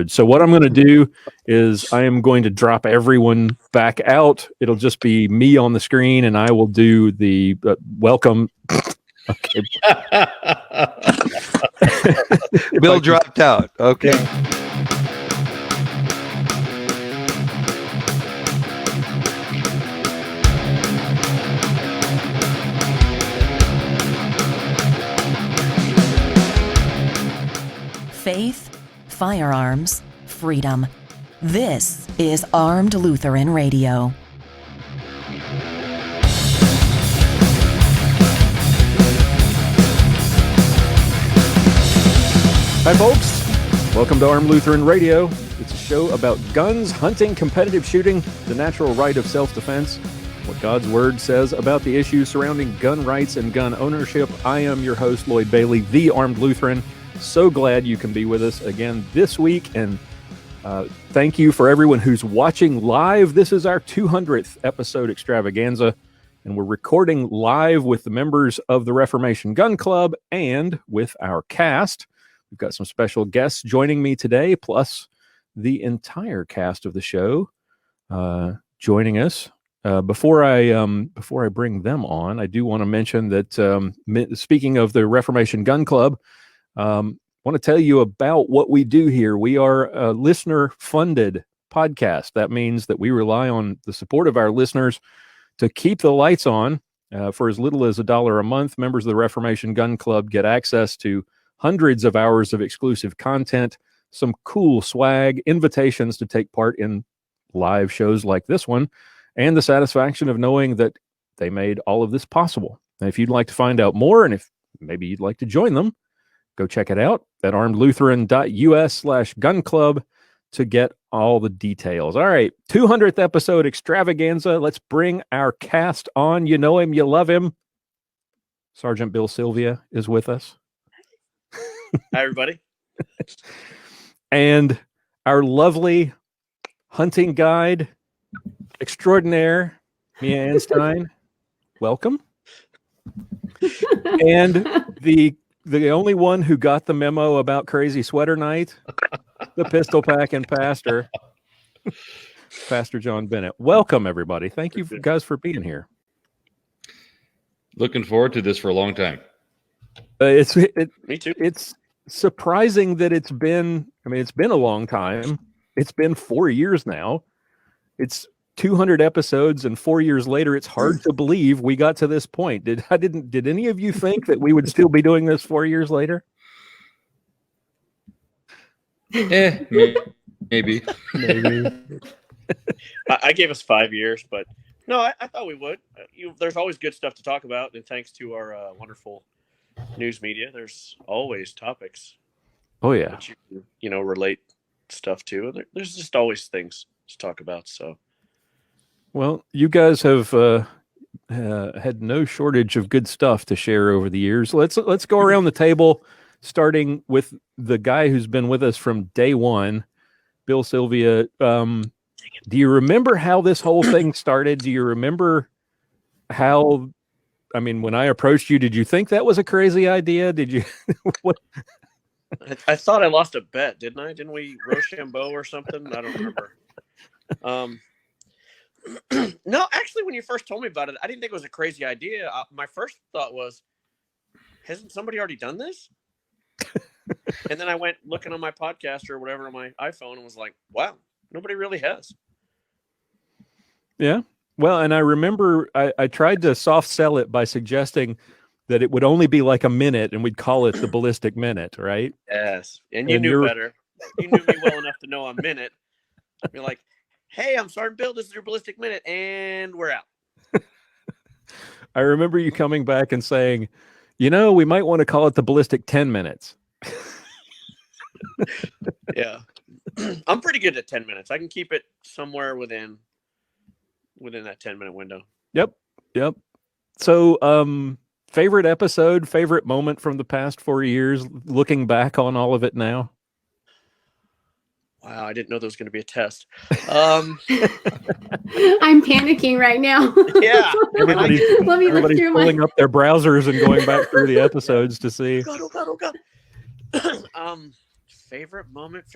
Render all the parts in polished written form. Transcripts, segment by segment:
So what I'm going to do is I am going to drop everyone back out. It'll just be me on the screen, and I will do the welcome. Okay. Bill dropped out. Okay. Faith, firearms, freedom. This is Armed Lutheran Radio. Hi, folks. Welcome to Armed Lutheran Radio. It's a show about guns, hunting, competitive shooting, the natural right of self-defense, what God's Word says about the issues surrounding gun rights and gun ownership. I am your host, Lloyd Bailey, the Armed Lutheran. So glad you can be with us again this week, and thank you for everyone who's watching live. This is our 200th episode Extravaganza, and we're recording live with the members of the Reformation Gun Club and with our cast. We've got some special guests joining me today, plus the entire cast of the show joining us. Before I bring them on, I do want to mention that speaking of the Reformation Gun Club, I want to tell you about what we do here. We are a listener-funded podcast. That means that we rely on the support of our listeners to keep the lights on. For as little as $1 a month, members of the Reformation Gun Club get access to hundreds of hours of exclusive content, some cool swag, invitations to take part in live shows like this one, and the satisfaction of knowing that they made all of this possible. And if you'd like to find out more, and if maybe you'd like to join them, go check it out at armedlutheran.us/gun club to get all the details. All right, 200th episode Extravaganza. Let's bring our cast on. You know him, you love him. Sergeant Bill Sylvia is with us. Hi, everybody. And our lovely hunting guide extraordinaire, Mia Anstein. Welcome. And the only one who got the memo about Crazy Sweater Night, the pistol packing pastor, Pastor John Bennett. Welcome, everybody. Thank you guys for being here. Looking forward to this for a long time. Me too. It's surprising that it's been a long time. It's been 4 years now. It's 200 episodes, and 4 years later, it's hard to believe we got to this point. Did any of you think that we would still be doing this 4 years later? Maybe. I gave us 5 years, but no, I thought we would. There's always good stuff to talk about, and thanks to our wonderful news media, there's always topics. Oh yeah, that you relate stuff to. There's just always things to talk about. So, well, you guys have had no shortage of good stuff to share over the years. Let's go around the table, starting with the guy who's been with us from day one, Bill Sylvia. Do you remember how this whole thing started? Do you remember how? I mean, when I approached you, did you think that was a crazy idea? Did you? What? I thought I lost a bet, didn't I? Didn't we Rochambeau or something? I don't remember. No, actually, when you first told me about it, I didn't think it was a crazy idea. My first thought was, hasn't somebody already done this? And then I went looking on my podcast or whatever on my iPhone and was like, wow, nobody really has. Yeah. Well, and I remember I tried to soft sell it by suggesting that it would only be like a minute and we'd call it the ballistic minute, right? Yes. And you knew better. You knew me well enough to know a minute. You're like, hey, I'm Sergeant Bill. This is your ballistic minute. And we're out. I remember you coming back and saying, we might want to call it the ballistic 10 minutes. Yeah. I'm pretty good at 10 minutes. I can keep it somewhere within that 10-minute window. Yep. So, favorite episode, favorite moment from the past 4 years, looking back on all of it now? Wow, I didn't know there was going to be a test. I'm panicking right now. Yeah. Everybody's pulling up their browsers and going back through the episodes to see. Oh God. Favorite moment?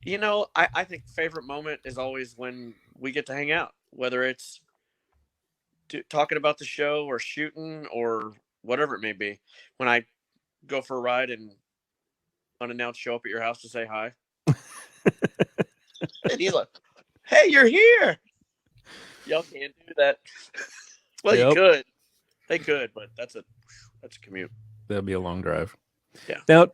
I think favorite moment is always when we get to hang out, whether it's talking about the show or shooting or whatever it may be. When I go for a ride and unannounced show up at your house to say hi. And he's like, hey, you're here. Y'all can't do that. Well, you could. They could, but that's a commute. That'd be a long drive. Yeah. Now,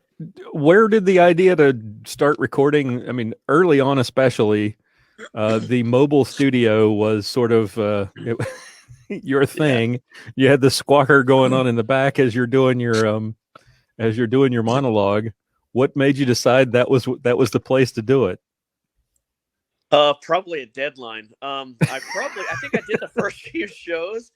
where did the idea to start recording? I mean, early on, especially, the mobile studio was sort of your thing. Yeah. You had the squawker going on in the back as you're doing your monologue. What made you decide that was the place to do it? Probably a deadline. I think I did the first few shows,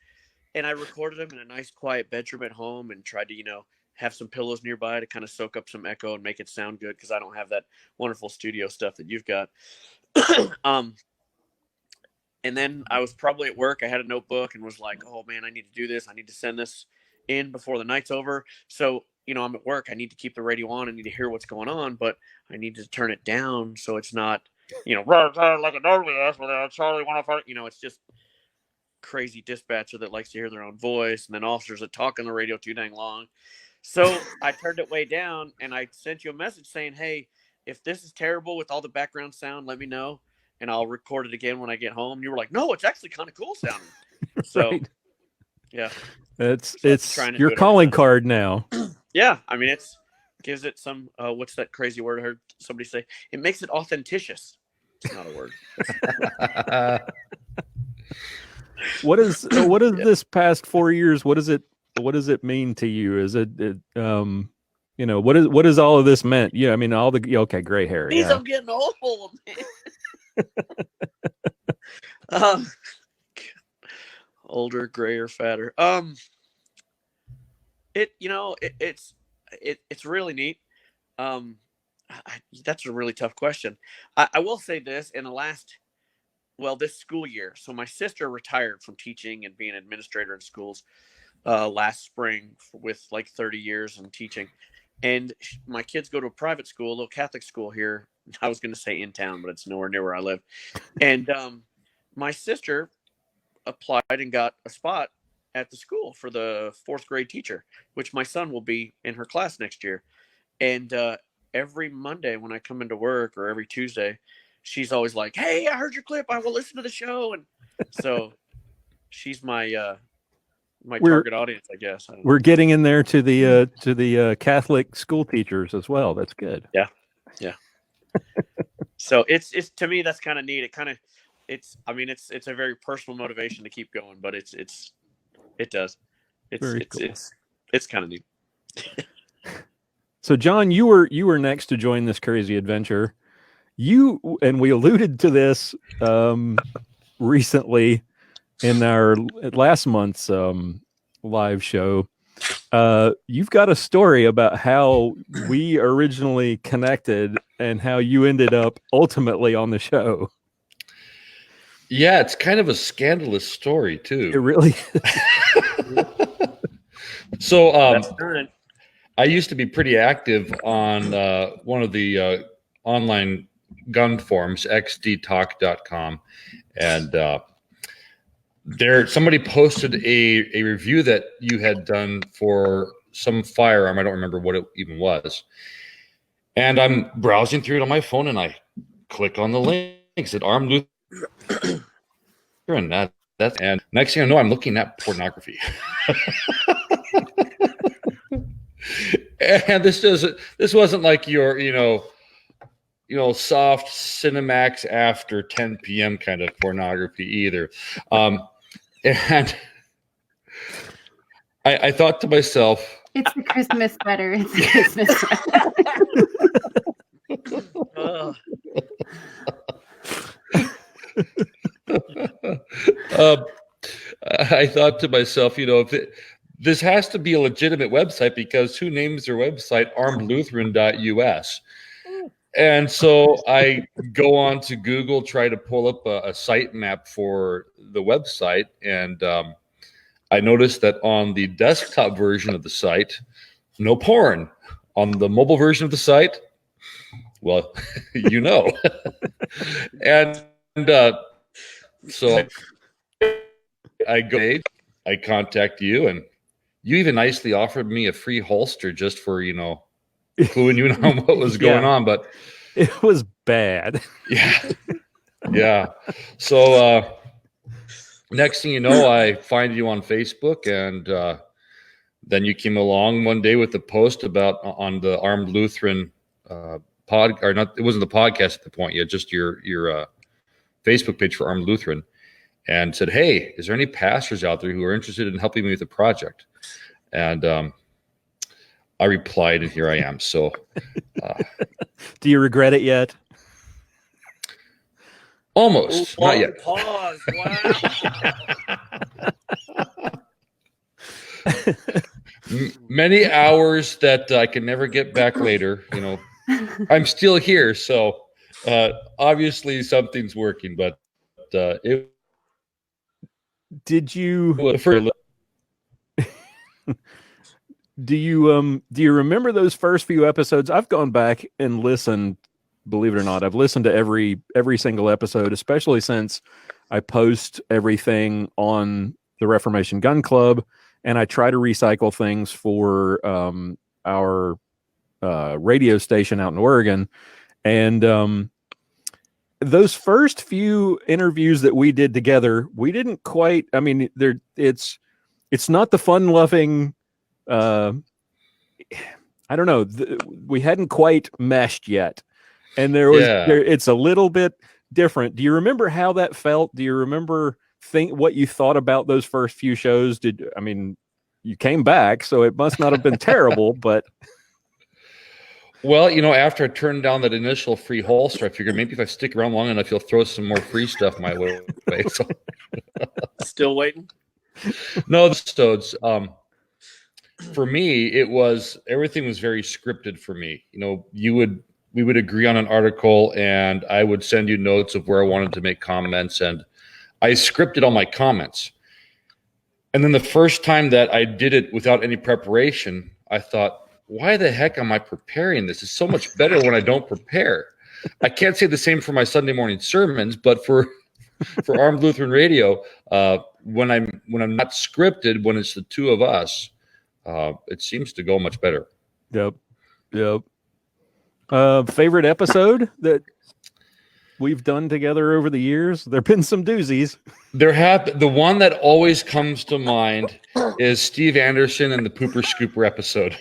and I recorded them in a nice quiet bedroom at home, and tried to have some pillows nearby to kind of soak up some echo and make it sound good, because I don't have that wonderful studio stuff that you've got. And then I was probably at work. I had a notebook and was like, oh man, I need to do this. I need to send this in before the night's over. So, I'm at work. I need to keep the radio on. I need to hear what's going on, but I need to turn it down so it's not, like a normally is, Charlie 105. It's just crazy dispatcher that likes to hear their own voice, and then officers that talk on the radio too dang long. So I turned it way down, and I sent you a message saying, hey, if this is terrible with all the background sound, let me know, and I'll record it again when I get home. You were like, no, it's actually kind of cool sounding. So, right. Yeah. It's your calling card now. Yeah. I mean, gives it some, what's that crazy word I heard somebody say? It makes it authenticious. It's not a word. What is this past 4 years? What does it mean to you? Is it what is all of this meant? Yeah, I mean, all the gray hair. Yeah. I'm getting old, man. Older, grayer, fatter. It's really neat. That's a really tough question. I will say this: in this school year. So my sister retired from teaching and being an administrator in schools last spring with like 30 years in teaching. And my kids go to a private school, a little Catholic school here. I was going to say in town, but it's nowhere near where I live. And my sister applied and got a spot at the school for the 4th grade teacher, which my son will be in her class next year. And every Monday when I come into work, or every Tuesday, she's always like, hey, I heard your clip. I will listen to the show. And so she's my target audience, I guess. We're getting in there to the Catholic school teachers as well. That's good. Yeah. Yeah. So it's to me, that's kind of neat. It's a very personal motivation to keep going, but it's kind of neat. So John, you were next to join this crazy adventure. And we alluded to this recently in our last month's live show. You've got a story about how we originally connected and how you ended up ultimately on the show. Yeah, it's kind of a scandalous story too. It really is. So I used to be pretty active on one of the online gun forums, xdtalk.com, and somebody posted a review that you had done for some firearm. I don't remember what it even was. And I'm browsing through it on my phone, and I click on the links at Armed Lutheran, and next thing I know, I'm looking at pornography. And this wasn't like your soft Cinemax after 10 p.m. kind of pornography either. And I thought to myself, it's the Christmas sweater. It's the Christmas sweater. I thought to myself, this has to be a legitimate website, because who names their website armedlutheran.us? And so I go on to Google, try to pull up a sitemap for the website, and I noticed that on the desktop version of the site, no porn. On the mobile version of the site, Well, you know. and so I contact you, and you even nicely offered me a free holster just for, cluing you in on what was going on. But it was bad. Yeah. So next thing you know, I find you on Facebook, and then you came along one day with a post on the Armed Lutheran or not. It wasn't the podcast at the point yet, just your Facebook page for Armed Lutheran, and said, "Hey, is there any pastors out there who are interested in helping me with the project?" And I replied, and here I am. So, do you regret it yet? Almost, not yet. Pause. Wow. Many hours that I can never get back later. I'm still here, so obviously something's working. But it. Did you? Do you remember those first few episodes? I've gone back and listened. Believe it or not, I've listened to every single episode, especially since I post everything on the Reformation Gun Club, and I try to recycle things for our radio station out in Oregon. And those first few interviews that we did together, we didn't quite. I mean, it's not the fun-loving. I don't know. We hadn't quite meshed yet. And it's a little bit different. Do you remember how that felt? Do you remember what you thought about those first few shows? You came back, so it must not have been terrible, but. Well, after I turned down that initial free holster, I figured maybe if I stick around long enough, you'll throw some more free stuff my way. So. Still waiting? No, the episodes. For me, everything was very scripted for me. We would agree on an article, and I would send you notes of where I wanted to make comments, and I scripted all my comments. And then the first time that I did it without any preparation, I thought, why the heck am I preparing this? It's so much better when I don't prepare. I can't say the same for my Sunday morning sermons, but for Armed Lutheran Radio, when I'm not scripted, when it's the two of us, it seems to go much better. Yep. Favorite episode that we've done together over the years? There've been some doozies. The one that always comes to mind is Steve Anderson and the Pooper Scooper episode.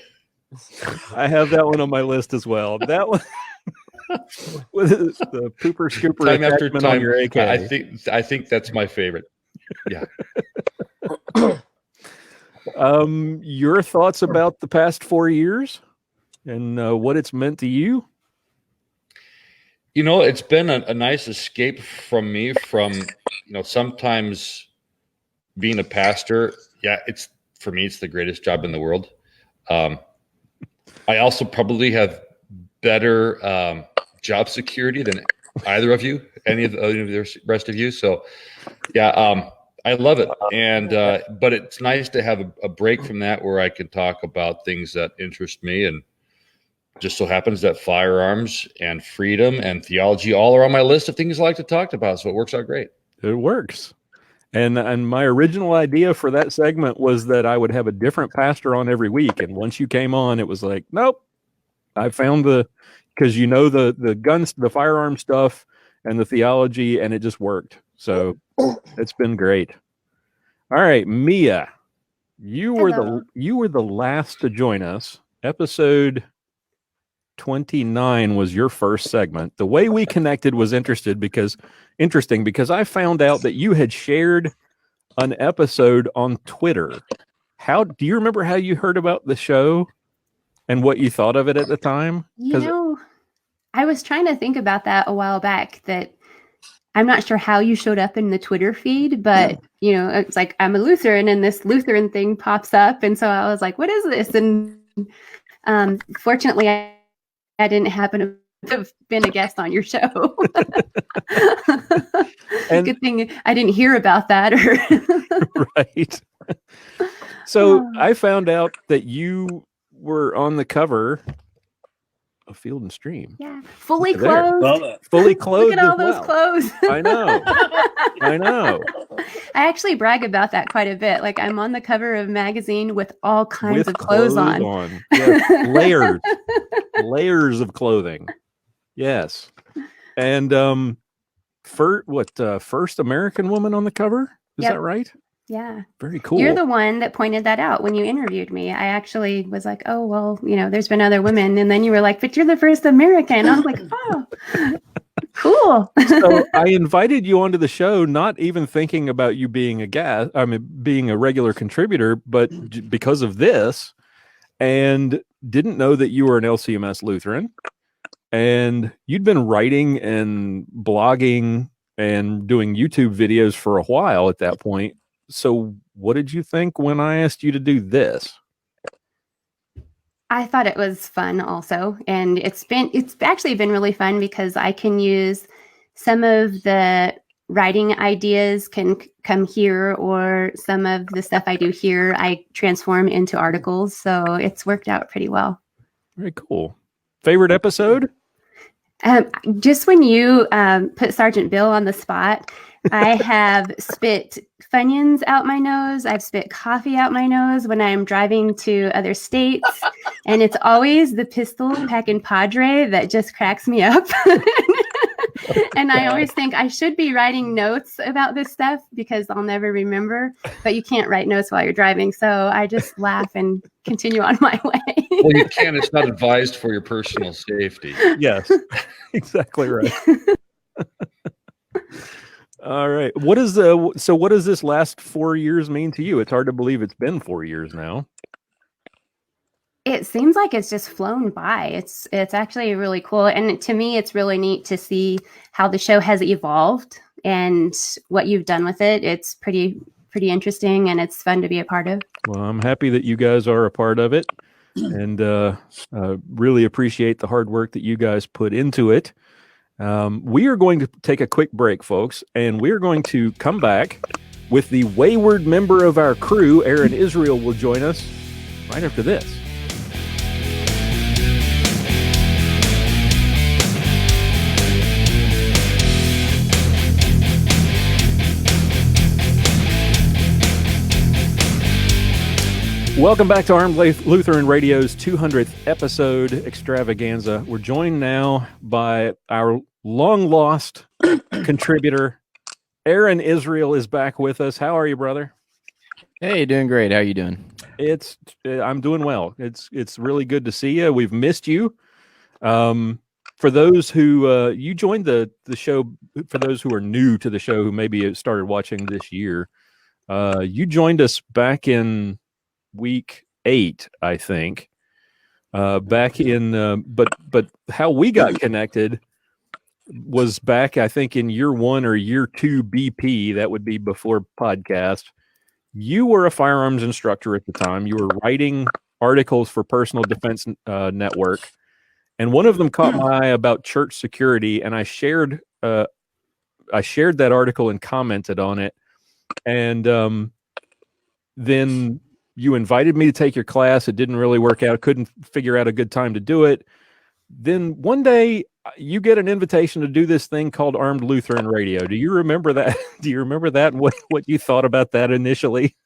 I have that one on my list as well. That one with the Pooper Scooper time after time on your AK. I think that's my favorite. Yeah. Your thoughts about the past 4 years and what it's meant to you? It's been a nice escape from me from, sometimes being a pastor. Yeah, for me, it's the greatest job in the world. I also probably have better job security than either of you, any of the rest of you. So, yeah, I love it. And but it's nice to have a break from that where I can talk about things that interest me. And just so happens that firearms and freedom and theology all are on my list of things I like to talk about. So it works out great. It works. And my original idea for that segment was that I would have a different pastor on every week. And once you came on, it was like, nope, I found because the guns, the firearm stuff and the theology, and it just worked. So it's been great. All right, Mia, you were the last to join us. Episode 29 was your first segment. The way we connected was interesting because I found out that you had shared an episode on Twitter. Do you remember how you heard about the show and what you thought of it at the time? I was trying to think about that a while back, that I'm not sure how you showed up in the Twitter feed, but it's like, I'm a Lutheran and this Lutheran thing pops up. And so I was like, what is this? And fortunately, I didn't happen to have been a guest on your show. Good thing I didn't hear about that. Right. So I found out that you were on the cover of Field and Stream. Yeah, fully Look at clothed. Fully clothed. Look at all as those well. clothes. I know. I know. I actually brag about that quite a bit. Like I'm on the cover of a magazine with all kinds of clothes on. Yes. Layers of clothing. Yes. And first American woman on the cover? Is that right? Yeah. Very cool. You're the one that pointed that out when you interviewed me. I actually was like, oh, well, there's been other women. And then you were like, but you're the first American. I was like, oh, cool. So I invited you onto the show, not even thinking about you being being a regular contributor, but because of this, and didn't know that you were an LCMS Lutheran. And you'd been writing and blogging and doing YouTube videos for a while at that point. So what did you think when I asked you to do this? I thought it was fun also. And it's actually been really fun because I can use some of the writing ideas can come here, or some of the stuff I do here, I transform into articles. So it's worked out pretty well. Very cool. Favorite episode? Just when you put Sergeant Bill on the spot, I have spit Funyuns out my nose. I've spit coffee out my nose when I'm driving to other states. And it's always the pistol packing Padre that just cracks me up. And I always think I should be writing notes about this stuff because I'll never remember. But you can't write notes while you're driving. So I just laugh and continue on my way. Well, you can. It's not advised for your personal safety. Yes, exactly right. All right. What does this last 4 years mean to you? It's hard to believe it's been 4 years now. It seems like it's just flown by. It's actually really cool. And to me, it's really neat to see how the show has evolved and what you've done with it. It's pretty interesting, and it's fun to be a part of. Well, I'm happy that you guys are a part of it, and really appreciate the hard work that you guys put into it. We are going to take a quick break, folks, and we're going to come back with the wayward member of our crew. Aaron Israel will join us right after this. Welcome back to Armed Lutheran Radio's 200th episode, Extravaganza. We're joined now by our long-lost contributor, Aaron Israel is back with us. How are you, brother? Hey, doing great. How are you doing? I'm doing well. It's really good to see you. We've missed you. For those who you joined the show, for those who are new to the show, who maybe started watching this year, you joined us back in week 8, I think. Back in, but how we got connected was back, I think, in year 1 or year 2 BP. That would be before podcast. You were a firearms instructor at the time. You were writing articles for Personal Defense Network, and one of them caught my eye about church security, and I shared that article and commented on it, and then you invited me to take your class. It didn't really work out. Couldn't figure out a good time to do it. Then one day you get an invitation to do this thing called Armed Lutheran Radio. Do you remember that? Do you remember that? What you thought about that initially?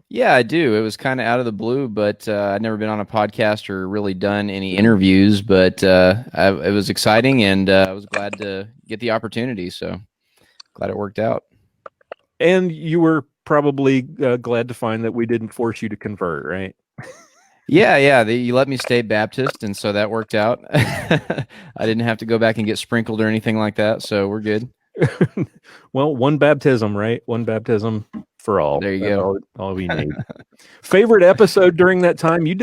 Yeah, I do. It was kind of out of the blue, but I'd never been on a podcast or really done any interviews, but it was exciting, and I was glad to get the opportunity. So glad it worked out. And you were probably glad to find that we didn't force you to convert, right? Yeah. You let me stay Baptist, and so that worked out. I didn't have to go back and get sprinkled or anything like that, so we're good. Well, one baptism, right? One baptism for all. There you go. All we need. Favorite episode during that time? You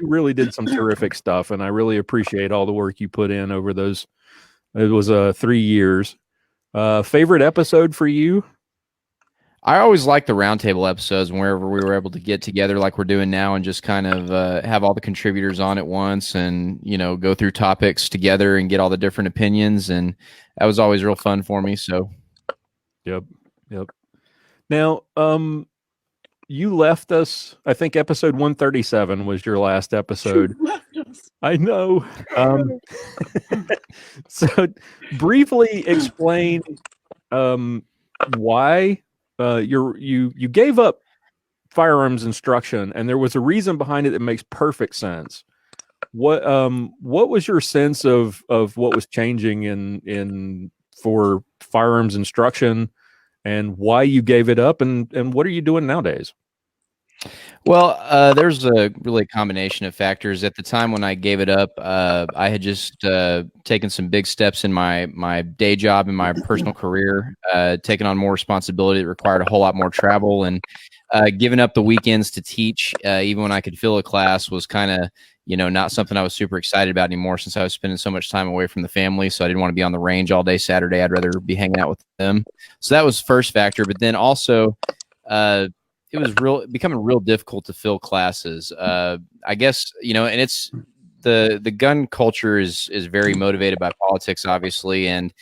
really did some terrific stuff, and I really appreciate all the work you put in over those. It was 3 years. Favorite episode for you? I always like the roundtable episodes wherever we were able to get together like we're doing now and just kind of have all the contributors on at once and, go through topics together and get all the different opinions. And that was always real fun for me. So. Yep. Now, you left us, I think episode 137 was your last episode. I know. So briefly explain why you gave up firearms instruction, and there was a reason behind it that makes perfect sense. What was your sense of what was changing in for firearms instruction, and why you gave it up, and what are you doing nowadays? Well, there's really a combination of factors. At the time when I gave it up, I had just taken some big steps in my day job and my personal career, taking on more responsibility that required a whole lot more travel, and giving up the weekends to teach, even when I could fill a class, was kind of not something I was super excited about anymore, since I was spending so much time away from the family. So I didn't want to be on the range all day Saturday. I'd rather be hanging out with them. So that was the first factor. But then also, it was becoming real difficult to fill classes. I guess, and it's the gun culture is very motivated by politics, obviously. And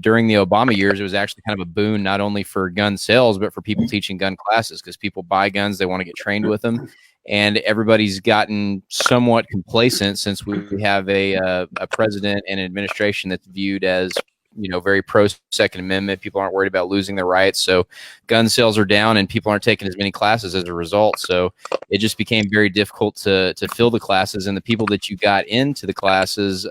during the Obama years, it was actually kind of a boon, not only for gun sales, but for people teaching gun classes, because people buy guns, they want to get trained with them. And everybody's gotten somewhat complacent since we have a president and an administration that's viewed as very pro Second Amendment. People aren't worried about losing their rights. So gun sales are down and people aren't taking as many classes as a result. So it just became very difficult to fill the classes. And the people that you got into the classes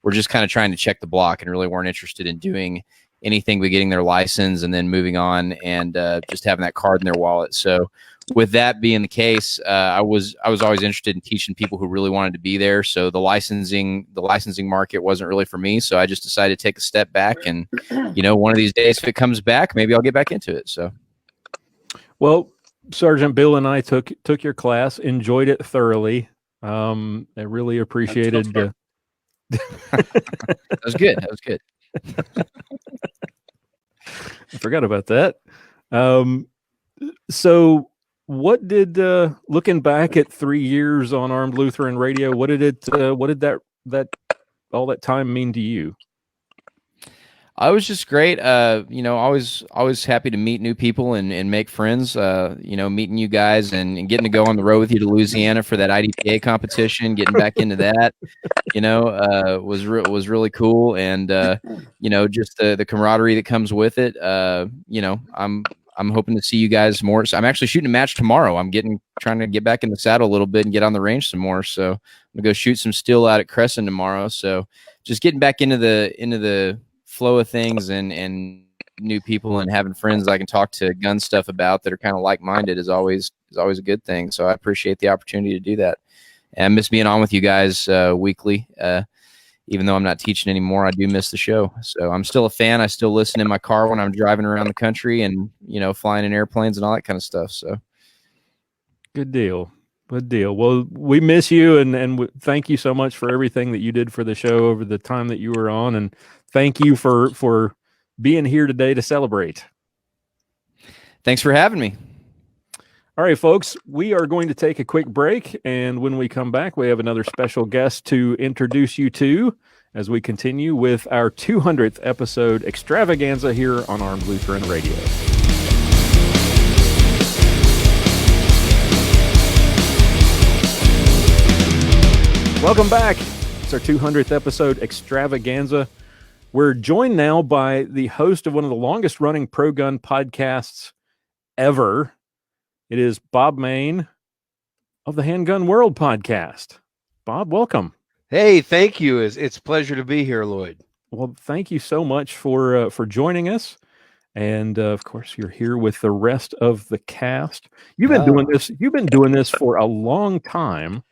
were just kind of trying to check the block and really weren't interested in doing anything but getting their license and then moving on and just having that card in their wallet. So with that being the case, I was always interested in teaching people who really wanted to be there. So the licensing market wasn't really for me. So I just decided to take a step back, and one of these days, if it comes back, maybe I'll get back into it. So, well, Sergeant Bill and I took your class, enjoyed it thoroughly. I really apprecited. That was good. That was good. I forgot about that. So what did looking back at 3 years on Armed Lutheran Radio, what did that all that time mean to you? I was just great. Always happy to meet new people and make friends. Meeting you guys and getting to go on the road with you to Louisiana for that IDPA competition, getting back into that, was really cool. And, just the camaraderie that comes with it. I'm hoping to see you guys more. So I'm actually shooting a match tomorrow. I'm trying to get back in the saddle a little bit and get on the range some more. So I'm gonna go shoot some steel out at Crescent tomorrow. So just getting back into the flow of things and new people and having friends I can talk to gun stuff about that are kind of like-minded is always a good thing. So I appreciate the opportunity to do that. And I miss being on with you guys weekly. Even though I'm not teaching anymore, I do miss the show. So I'm still a fan. I still listen in my car when I'm driving around the country and, flying in airplanes and all that kind of stuff. So good deal. Good deal. Well, we miss you and thank you so much for everything that you did for the show over the time that you were on. And thank you for being here today to celebrate. Thanks for having me. All right, folks, we are going to take a quick break, and when we come back, we have another special guest to introduce you to as we continue with our 200th episode Extravaganza here on Armed Lutheran Radio. Welcome back. It's our 200th episode Extravaganza. We're joined now by the host of one of the longest-running pro-gun podcasts ever. It is Bob Mayne of the Handgun World podcast. Bob, welcome. Hey, thank you. It's a pleasure to be here, Lloyd. Well, thank you so much for joining us. And of course, you're here with the rest of the cast. You've been doing this. You've been doing this for a long time.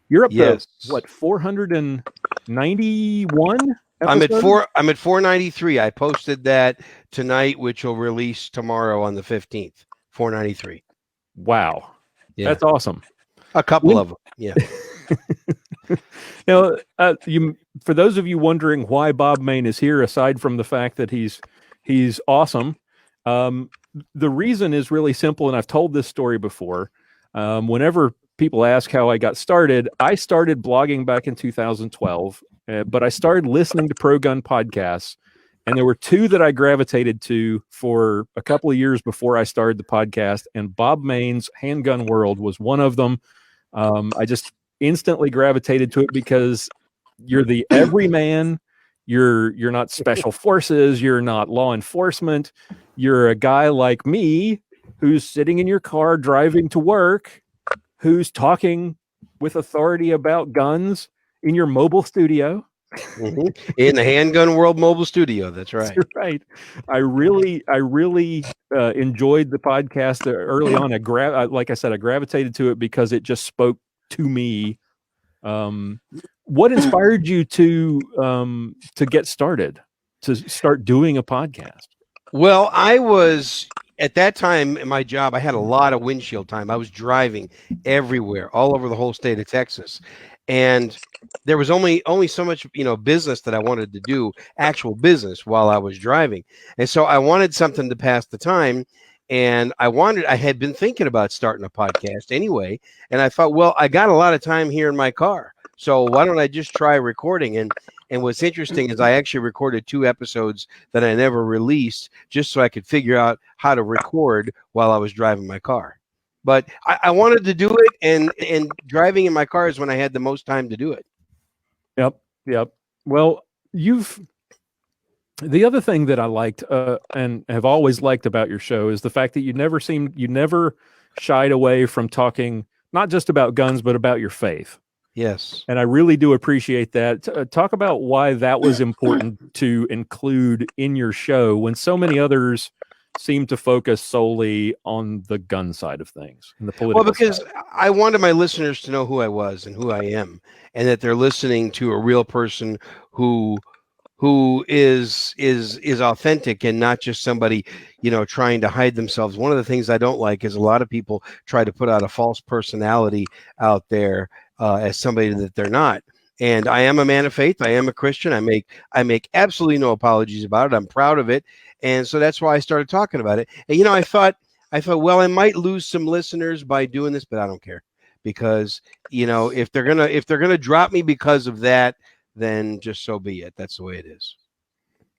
You're up to what, 491? I'm at 493. I posted that tonight, which will release tomorrow on the 15th. 493. Wow. Yeah. That's awesome. A couple of them. Yeah. Now, for those of you wondering why Bob Mayne is here, aside from the fact that he's awesome, the reason is really simple, and I've told this story before. Whenever people ask how I got started, I started blogging back in 2012, but I started listening to pro-gun podcasts. And there were two that I gravitated to for a couple of years before I started the podcast, and Bob Mayne's Handgun World was one of them. I just instantly gravitated to it because you're the everyman. You're not special forces. You're not law enforcement. You're a guy like me who's sitting in your car driving to work, who's talking with authority about guns in your mobile studio. Mm-hmm. In the Handgun World mobile studio. That's right. That's right. I really enjoyed the podcast early on. Like I said, I gravitated to it because it just spoke to me. What inspired you to get started, to start doing a podcast? Well, I was at that time in my job, I had a lot of windshield time. I was driving everywhere, all over the whole state of Texas. And there was only so much, business that I wanted to do, actual business while I was driving. And so I wanted something to pass the time. And I had been thinking about starting a podcast anyway. And I thought, well, I got a lot of time here in my car. So why don't I just try recording? And what's interesting is I actually recorded 2 episodes that I never released just so I could figure out how to record while I was driving my car. But I wanted to do it, and driving in my car is when I had the most time to do it. Yep. Well, the other thing that I liked and have always liked about your show is the fact that you never shied away from talking not just about guns, but about your faith. Yes. And I really do appreciate that. Talk about why that was important to include in your show when so many others seem to focus solely on the gun side of things and the political because side. I wanted my listeners to know who I was and who I am, and that they're listening to a real person who is authentic and not just somebody, trying to hide themselves. One of the things I don't like is a lot of people try to put out a false personality out there as somebody that they're not. And I am a man of faith. I am a Christian. I make absolutely no apologies about it. I'm proud of it. And so that's why I started talking about it. And, I thought, well, I might lose some listeners by doing this, but I don't care, because, if they're going to drop me because of that, then just so be it. That's the way it is.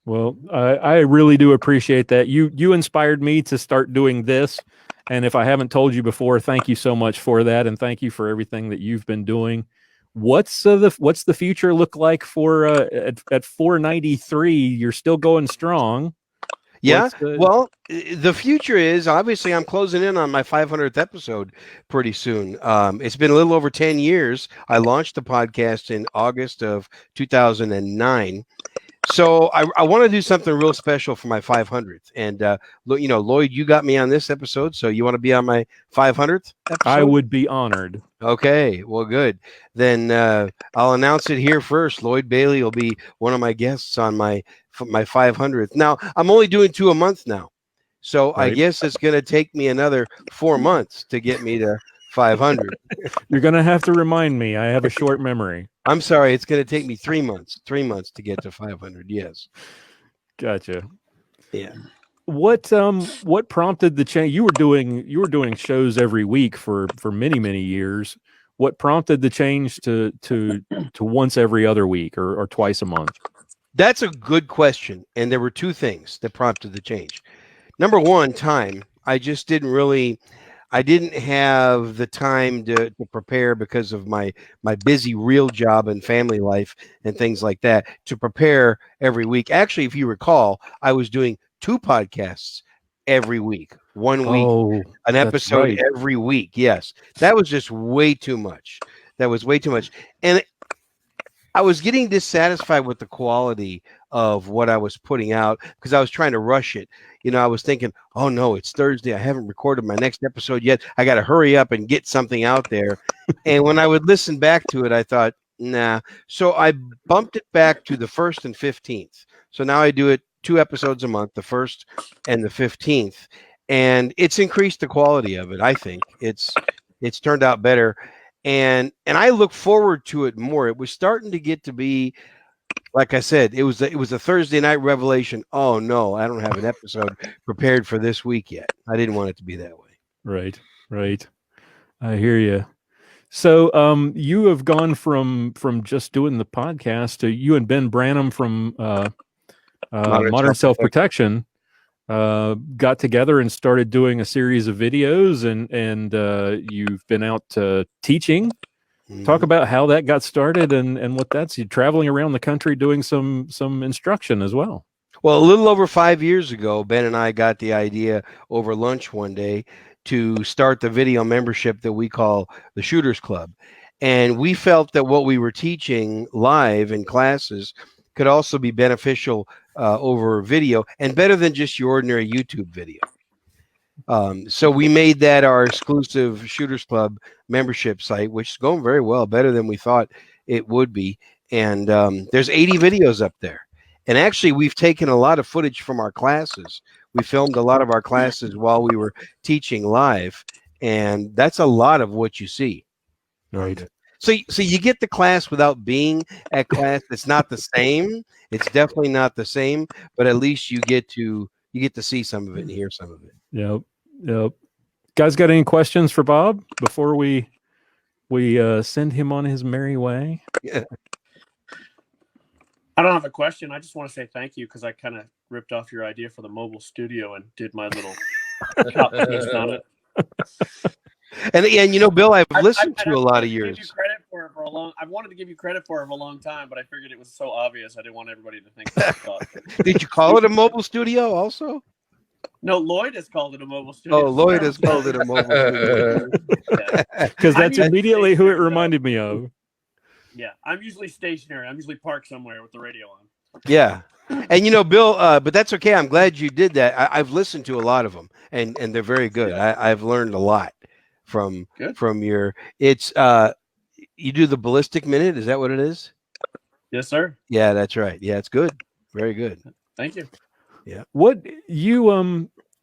Well, I really do appreciate that. You inspired me to start doing this. And if I haven't told you before, thank you so much for that. And thank you for everything that you've been doing. What's the future look like for at 493? You're still going strong. Yeah. Well, the future is, obviously, I'm closing in on my 500th episode pretty soon. It's been a little over 10 years. I launched the podcast in August of 2009. So I want to do something real special for my 500th. And, Lloyd, you got me on this episode, so you want to be on my 500th episode? I would be honored. Okay, well, good. Then I'll announce it here first. Lloyd Bailey will be one of my guests on my 500th. Now, I'm only doing 2 a month now. So right. I guess it's going to take me another 4 months to get me to 500. You're going to have to remind me. I have a short memory. I'm sorry. It's going to take me 3 months. 3 months to get to 500. Yes. Gotcha. Yeah. What prompted the change? You were doing shows every week for many years. What prompted the change to once every other week or twice a month? That's a good question. And there were 2 things that prompted the change. Number one, time. I just didn't have the time to prepare because of my busy real job and family life and things like that to prepare every week. Actually, if you recall, I was doing 2 podcasts every week, 1 week, an episode every week. Yes, that was just way too much. That was way too much. And I was getting dissatisfied with the quality of what I was putting out because I was trying to rush it. I was thinking, oh no, it's Thursday. I haven't recorded my next episode yet. I got to hurry up and get something out there. And when I would listen back to it, I thought, nah. So I bumped it back to the 1st and 15th. So now I do it 2 episodes a month, the 1st and the 15th. And it's increased the quality of it. I think it's turned out better. And I look forward to it more. It was starting to get to be, like I said, it was a Thursday night revelation. Oh no, I don't have an episode prepared for this week yet. I didn't want it to be that way. Right. I hear you. So you have gone from just doing the podcast to you and Ben Branham from Modern Self-Protection got together and started doing a series of videos, and you've been out teaching Talk about how that got started and what that's you traveling around the country doing some instruction as well. Well, a little over 5 years ago, Ben and I got the idea over lunch one day to start the video membership that we call the Shooters Club. And we felt that what we were teaching live in classes could also be beneficial over video and better than just your ordinary YouTube video. So we made that our exclusive Shooters Club membership site, which is going very well, better than we thought it would be. And there's 80 videos up there. And actually, we've taken a lot of footage from our classes. We filmed a lot of our classes while we were teaching live, and that's a lot of what you see. Right. So you get the class without being at class. It's not the same. It's definitely not the same, but at least you get to see some of it and hear some of it. Yep. Guys, got any questions for Bob before we send him on his merry way? Yeah. I don't have a question. I just want to say thank you because I kind of ripped off your idea for the mobile studio and did my little chop twist on it. And you know, Bill, I've listened to a lot of yours. I've wanted to give you credit for it for a long time, but I figured it was so obvious. I didn't want everybody to think that I thought. Did you call it a mobile studio also? No, Lloyd has called it a mobile studio. Oh, Lloyd has called it a mobile studio. Because that's immediately who it reminded me of. Yeah, I'm usually stationary. I'm usually parked somewhere with the radio on. Yeah. And you know, Bill, but that's okay. I'm glad you did that. I've listened to a lot of them, and they're very good. Yeah. I've learned a lot from your. It's you do the ballistic minute. Is that what it is? Yes, sir. Yeah, that's right. Yeah, it's good. Very good. Thank you. Yeah. What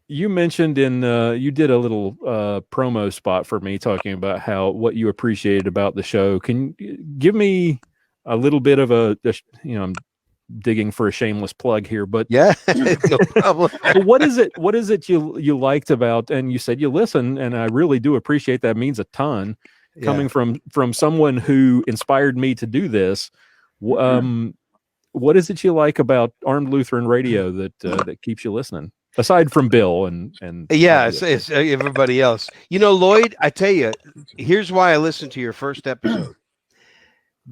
you mentioned in you did a little promo spot for me talking about what you appreciated about the show. Can you give me a little bit of I'm digging for a shameless plug here, but yeah, no problem. what is it you liked about, and you said you listen, and I really do appreciate that. It means a ton coming from someone who inspired me to do this. What is it you like about Armed Lutheran Radio that keeps you listening? Aside from Bill and yeah, it's everybody else. You know, Lloyd, I tell you, here's why I listened to your first episode.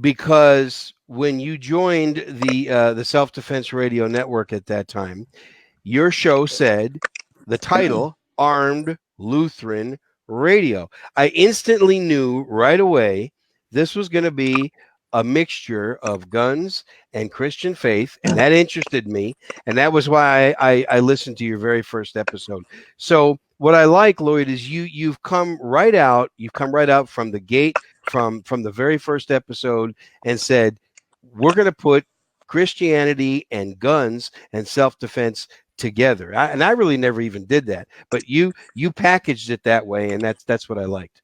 Because when you joined the Self-Defense Radio Network at that time, your show said the title Armed Lutheran Radio. I instantly knew right away this was going to be a mixture of guns and Christian faith, and that interested me, and that was why I listened to your very first episode. So what I like, Lloyd, is you've come right out from the gate, from the very first episode, and said we're going to put Christianity and guns and self-defense together. I really never even did that, but you packaged it that way, and that's what I liked.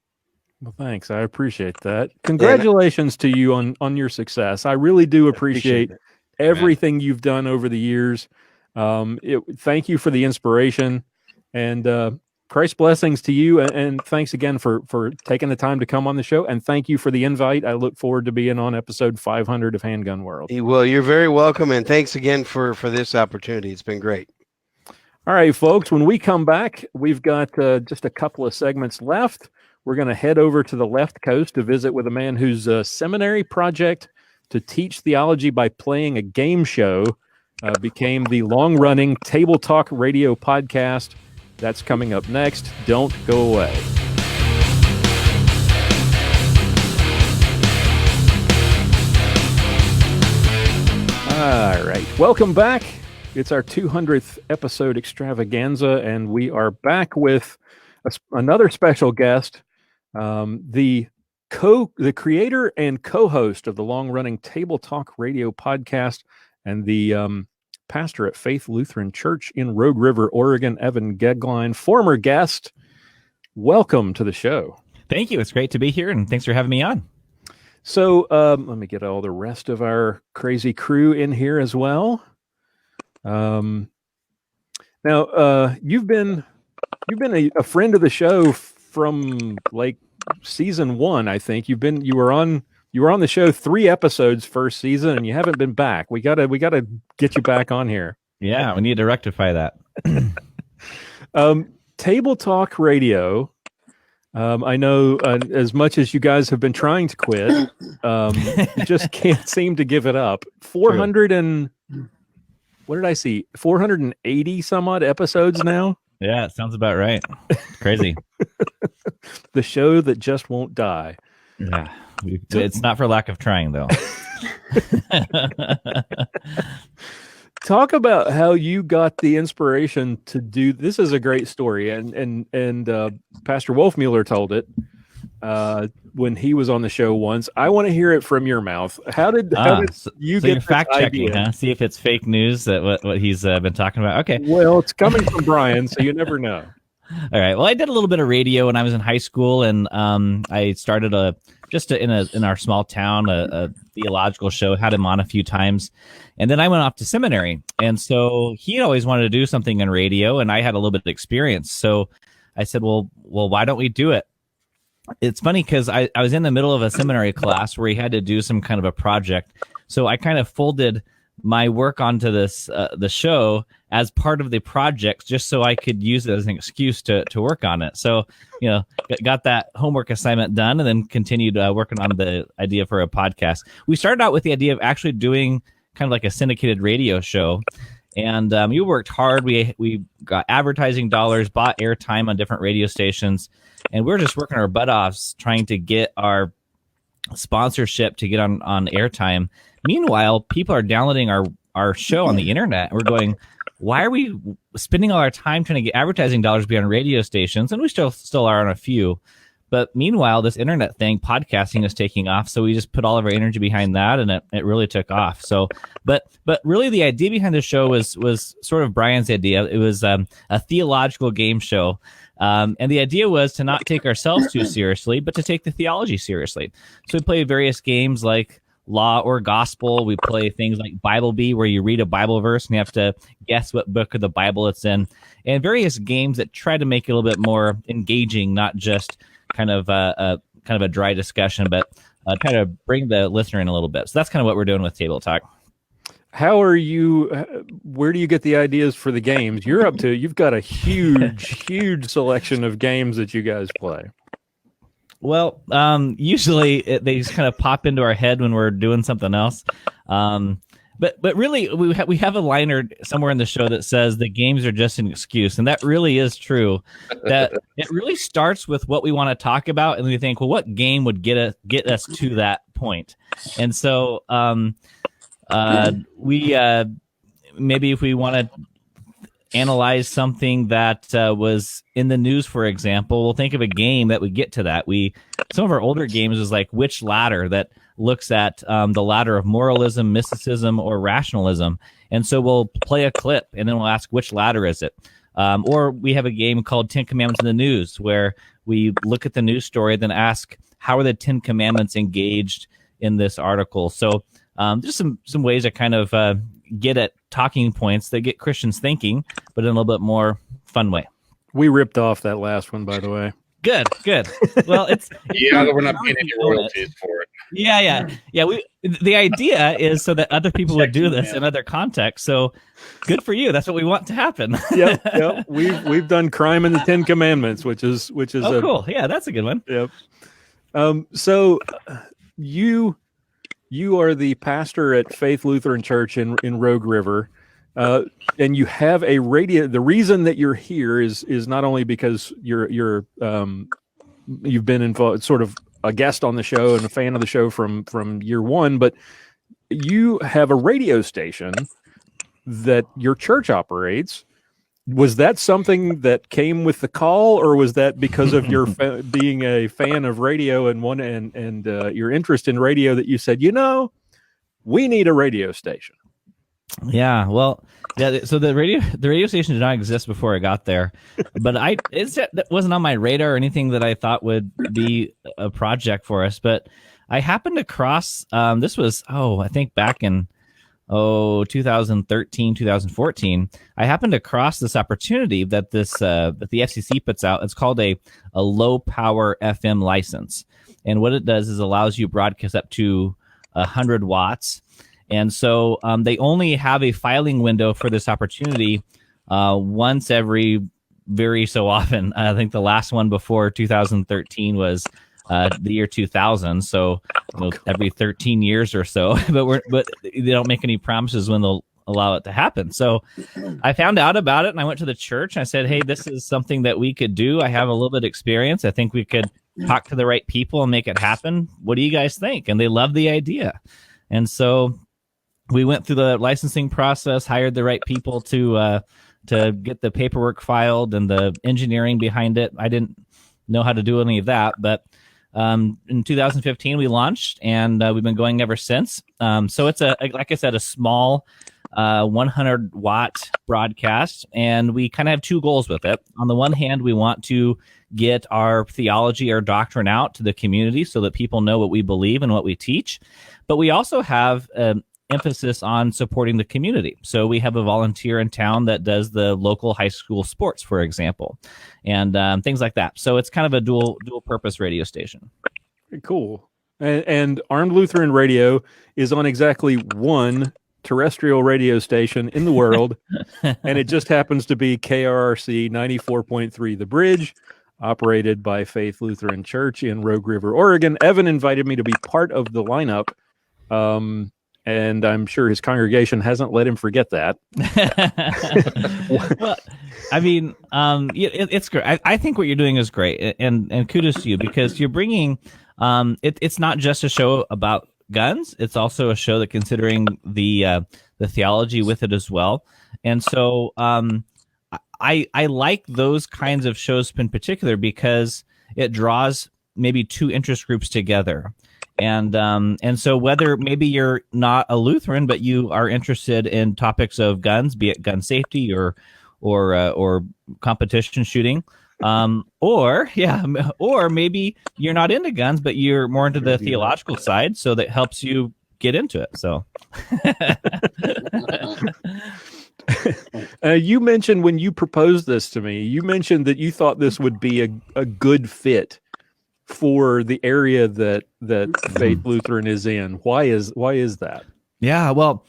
Well, thanks. I appreciate that. Congratulations to you on your success. I really do appreciate everything you've done over the years. Thank you for the inspiration, and Christ's blessings to you. And thanks again for taking the time to come on the show. And thank you for the invite. I look forward to being on episode 500 of Handgun World. Well, you're very welcome, and thanks again for this opportunity. It's been great. All right, folks. When we come back, we've got just a couple of segments left. We're going to head over to the left coast to visit with a man whose seminary project to teach theology by playing a game show became the long-running Table Talk Radio podcast. That's coming up next. Don't go away. All right. Welcome back. It's our 200th episode extravaganza, and we are back with another special guest. The creator and co-host of the long-running Table Talk Radio podcast and the pastor at Faith Lutheran Church in Rogue River, Oregon, Evan Goeglein, former guest. Welcome to the show. Thank you. It's great to be here, and thanks for having me on. So let me get all the rest of our crazy crew in here as well. Now you've been a friend of the show from like season 1, I think. You were on the show 3 episodes first season, and you haven't been back. We gotta get you back on here. Yeah, we need to rectify that. Table Talk Radio. I know as much as you guys have been trying to quit, you just can't seem to give it up. 400 and what did I see? 480 some odd episodes now. Yeah, it sounds about right. Crazy. The show that just won't die. Yeah, it's not for lack of trying, though. Talk about how you got the inspiration to do this. Is a great story, and Pastor Wolfmueller told it when he was on the show once. I want to hear it from your mouth. How did you get you're fact checking? Huh? See if it's fake news that what he's been talking about. Okay. Well, it's coming from Brian, so you never know. All right. Well, I did a little bit of radio when I was in high school, and I started in our small town a theological show. Had him on a few times, and then I went off to seminary. And so he always wanted to do something in radio, and I had a little bit of experience. So I said, well, why don't we do it? It's funny because I was in the middle of a seminary class where he had to do some kind of a project. So I kind of folded my work onto this the show as part of the project, just so I could use it as an excuse to work on it. So, got that homework assignment done, and then continued working on the idea for a podcast. We started out with the idea of actually doing kind of like a syndicated radio show, and we worked hard. We got advertising dollars, bought airtime on different radio stations, and we're just working our butt offs trying to get our sponsorship to get on airtime. Meanwhile, people are downloading our show on the internet. We're going, why are we spending all our time trying to get advertising dollars to be on radio stations? And we still are on a few. But meanwhile, this internet thing, podcasting, is taking off. So we just put all of our energy behind that, and it really took off. So, but really the idea behind the show was sort of Brian's idea. It was a theological game show. And the idea was to not take ourselves too seriously, but to take the theology seriously. So we play various games like Law or Gospel. We play things like Bible Bee, where you read a Bible verse and you have to guess what book of the Bible it's in, and various games that try to make it a little bit more engaging, not just kind of a dry discussion, but try to bring the listener in a little bit. So that's kind of what we're doing with Table Talk. How are you? Where do you get the ideas for the games? You've got a huge selection of games that you guys play. Well, usually they just kind of pop into our head when we're doing something else. But really, we have a liner somewhere in the show that says the games are just an excuse, and that really is true. That it really starts with what we want to talk about, and we think, well, what game would get us to that point? And so, we maybe if we want to analyze something that was in the news, for example, we'll think of a game that would get to that. Some of our older games is like Which Ladder, that looks at the ladder of moralism, mysticism, or rationalism. And so we'll play a clip, and then we'll ask, which ladder is it? Or we have a game called 10 Commandments in the News, where we look at the news story, then ask, how are the 10 Commandments engaged in this article? So just some ways to kind of get at talking points that get Christians thinking, but in a little bit more fun way. We ripped off that last one, by the way. Good. Well, it's we're not paying any royalties for it. Yeah. The idea is so that other people would do this in other contexts. So good for you. That's what we want to happen. Yep. We've done Crime in the 10 Commandments, which is cool. Yeah, that's a good one. Yep. So you are the pastor at Faith Lutheran Church in Rogue River. And you have a radio. The reason that you're here is not only because you've been involved, sort of a guest on the show and a fan of the show from year one, but you have a radio station that your church operates. Was that something that came with the call, or was that because of your being a fan of radio and your interest in radio that you said, we need a radio station? Yeah, well, so the radio station did not exist before I got there, but that wasn't on my radar or anything that I thought would be a project for us. But I happened to cross. This was I think back in 2013, 2014. I happened to cross this opportunity that the FCC puts out. It's called a low power FM license, and what it does is allows you broadcast up to 100 watts. And so they only have a filing window for this opportunity once every very so often. I think the last one before 2013 was the year 2000. So every 13 years or so, but they don't make any promises when they'll allow it to happen. So I found out about it and I went to the church and I said, hey, this is something that we could do. I have a little bit of experience. I think we could talk to the right people and make it happen. What do you guys think? And they loved the idea. And so we went through the licensing process, hired the right people to get the paperwork filed and the engineering behind it. I didn't know how to do any of that, but in 2015 we launched and we've been going ever since. So it's like I said, a small 100 watt broadcast, and we kind of have two goals with it. On the one hand, we want to get our theology, our doctrine out to the community so that people know what we believe and what we teach. But we also have emphasis on supporting the community. So we have a volunteer in town that does the local high school sports, for example, and things like that. So it's kind of a dual purpose radio station. Cool. And Armed Lutheran Radio is on exactly one terrestrial radio station in the world, and it just happens to be KRRC 94.3 The Bridge, operated by Faith Lutheran Church in Rogue River, Oregon. Evan invited me to be part of the lineup, and I'm sure his congregation hasn't let him forget that. Well, I mean, it's great. I think what you're doing is great, and kudos to you, because you're bringing it's not just a show about guns. It's also a show that considering the theology with it as well. And so I like those kinds of shows in particular because it draws maybe two interest groups together. And so whether maybe you're not a Lutheran, but you are interested in topics of guns, be it gun safety or competition shooting, or maybe you're not into guns, but you're more into the theological side, so that helps you get into it. So you mentioned when you proposed this to me, you mentioned that you thought this would be a good fit for the area that Faith Lutheran is in. Why is that? Yeah, well,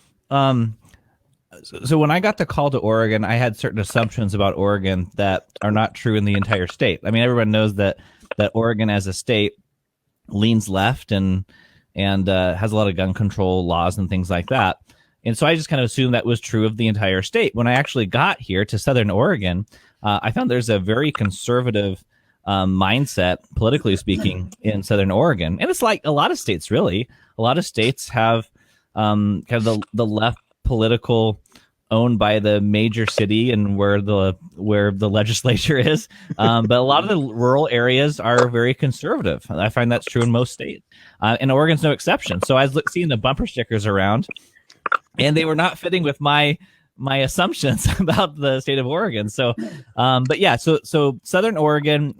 so when I got the call to Oregon, I had certain assumptions about Oregon that are not true in the entire state. I mean, everyone knows that Oregon as a state leans left and has a lot of gun control laws and things like that. And so I just kind of assumed that was true of the entire state. When I actually got here to Southern Oregon, I found there's a very conservative mindset, politically speaking, in Southern Oregon. And it's like a lot of states, really. A lot of states have kind of the left political owned by the major city and where the legislature is. But a lot of the rural areas are very conservative. I find that's true in most states. And Oregon's no exception. So I was seeing the bumper stickers around, and they were not fitting with my assumptions about the state of Oregon. So, but yeah, so Southern Oregon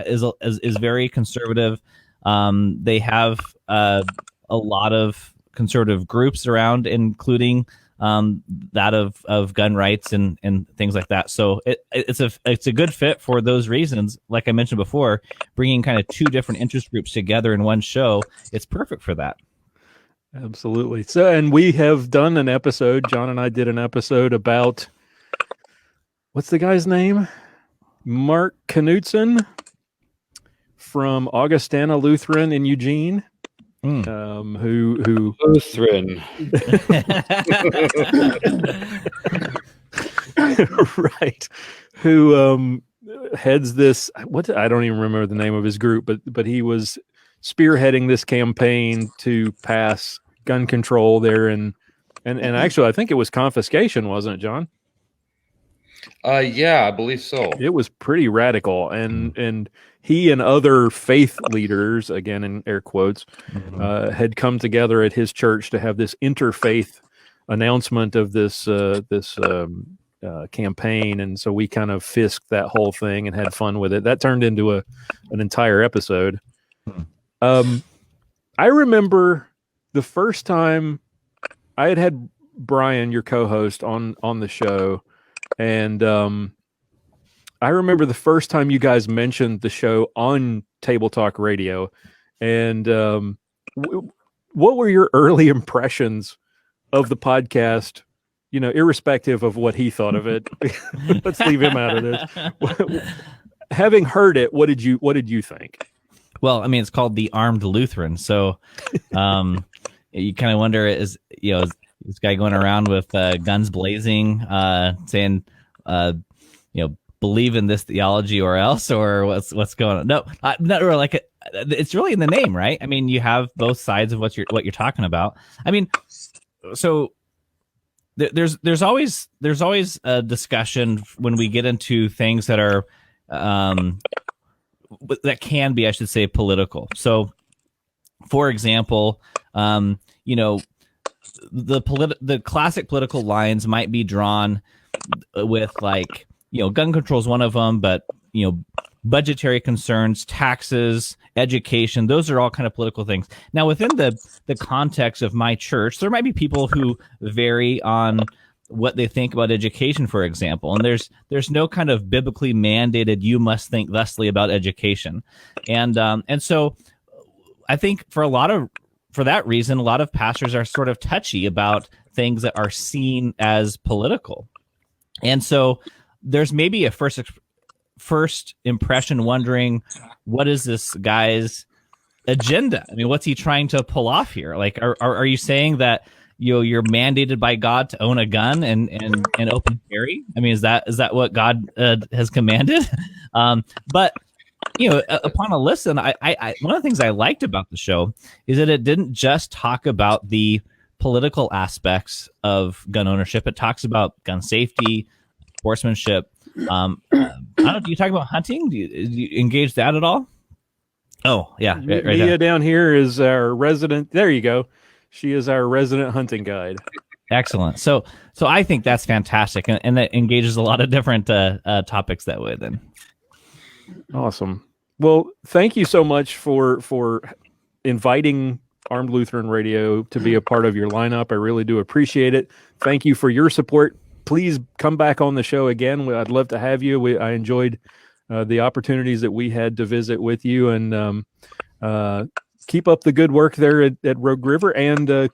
is very conservative. They have a lot of conservative groups around, including that of gun rights and things like that. So it's a good fit for those reasons. Like I mentioned before, bringing kind of two different interest groups together in one show, it's perfect for that. Absolutely. So, and we have done an episode, John and I did an episode about, what's the guy's name? Mark Knutson from Augustana Lutheran in Eugene. Who Lutheran. Right. Who heads this, I don't even remember the name of his group, but he was spearheading this campaign to pass gun control there, and actually I think it was confiscation, wasn't it, John? Yeah, I believe so. It was pretty radical, and he and other faith leaders, again in air quotes, had come together at his church to have this interfaith announcement of this campaign, and so we kind of fisked that whole thing and had fun with it. That turned into an entire episode. I remember the first time I had Brian, your co-host, on the show, and I remember the first time you guys mentioned the show on Table Talk Radio, and what were your early impressions of the podcast irrespective of what he thought of it, let's leave him out of this. Having heard it, what did you think? Well, I mean, it's called the Armed Lutheran, so you kind of wonder, is this guy going around with guns blazing, saying, believe in this theology or else, or what's going on? No, not really. Like it's really in the name, right? I mean, you have both sides of what you're talking about. I mean, so there's always a discussion when we get into things that are that can be, I should say, political. So, for example, the classic political lines might be drawn with, like, gun control is one of them, but budgetary concerns, taxes, education, those are all kind of political things. Now, within the context of my church, there might be people who vary on what they think about education, for example, and there's no kind of biblically mandated you must think thusly about education, and so I think for that reason, a lot of pastors are sort of touchy about things that are seen as political, and so there's maybe a first impression wondering, what is this guy's agenda? I mean, what's he trying to pull off here? Like, are you saying that you're mandated by God to own a gun and open carry? I mean, is that what God has commanded? But upon a listen, I one of the things I liked about the show is that it didn't just talk about the political aspects of gun ownership. It talks about gun safety, sportsmanship. I don't know. Do you talk about hunting? Do you engage that at all? Oh, yeah. Right Mia there. down here is our resident. There you go. She is our resident hunting guide. Excellent. So I think that's fantastic, and that engages a lot of different topics that way. Then, awesome. Well, thank you so much for inviting Armed Lutheran Radio to be a part of your lineup. I really do appreciate it. Thank you for your support. Please come back on the show again. I'd love to have you. I enjoyed the opportunities that we had to visit with you, and keep up the good work there at Rogue River, and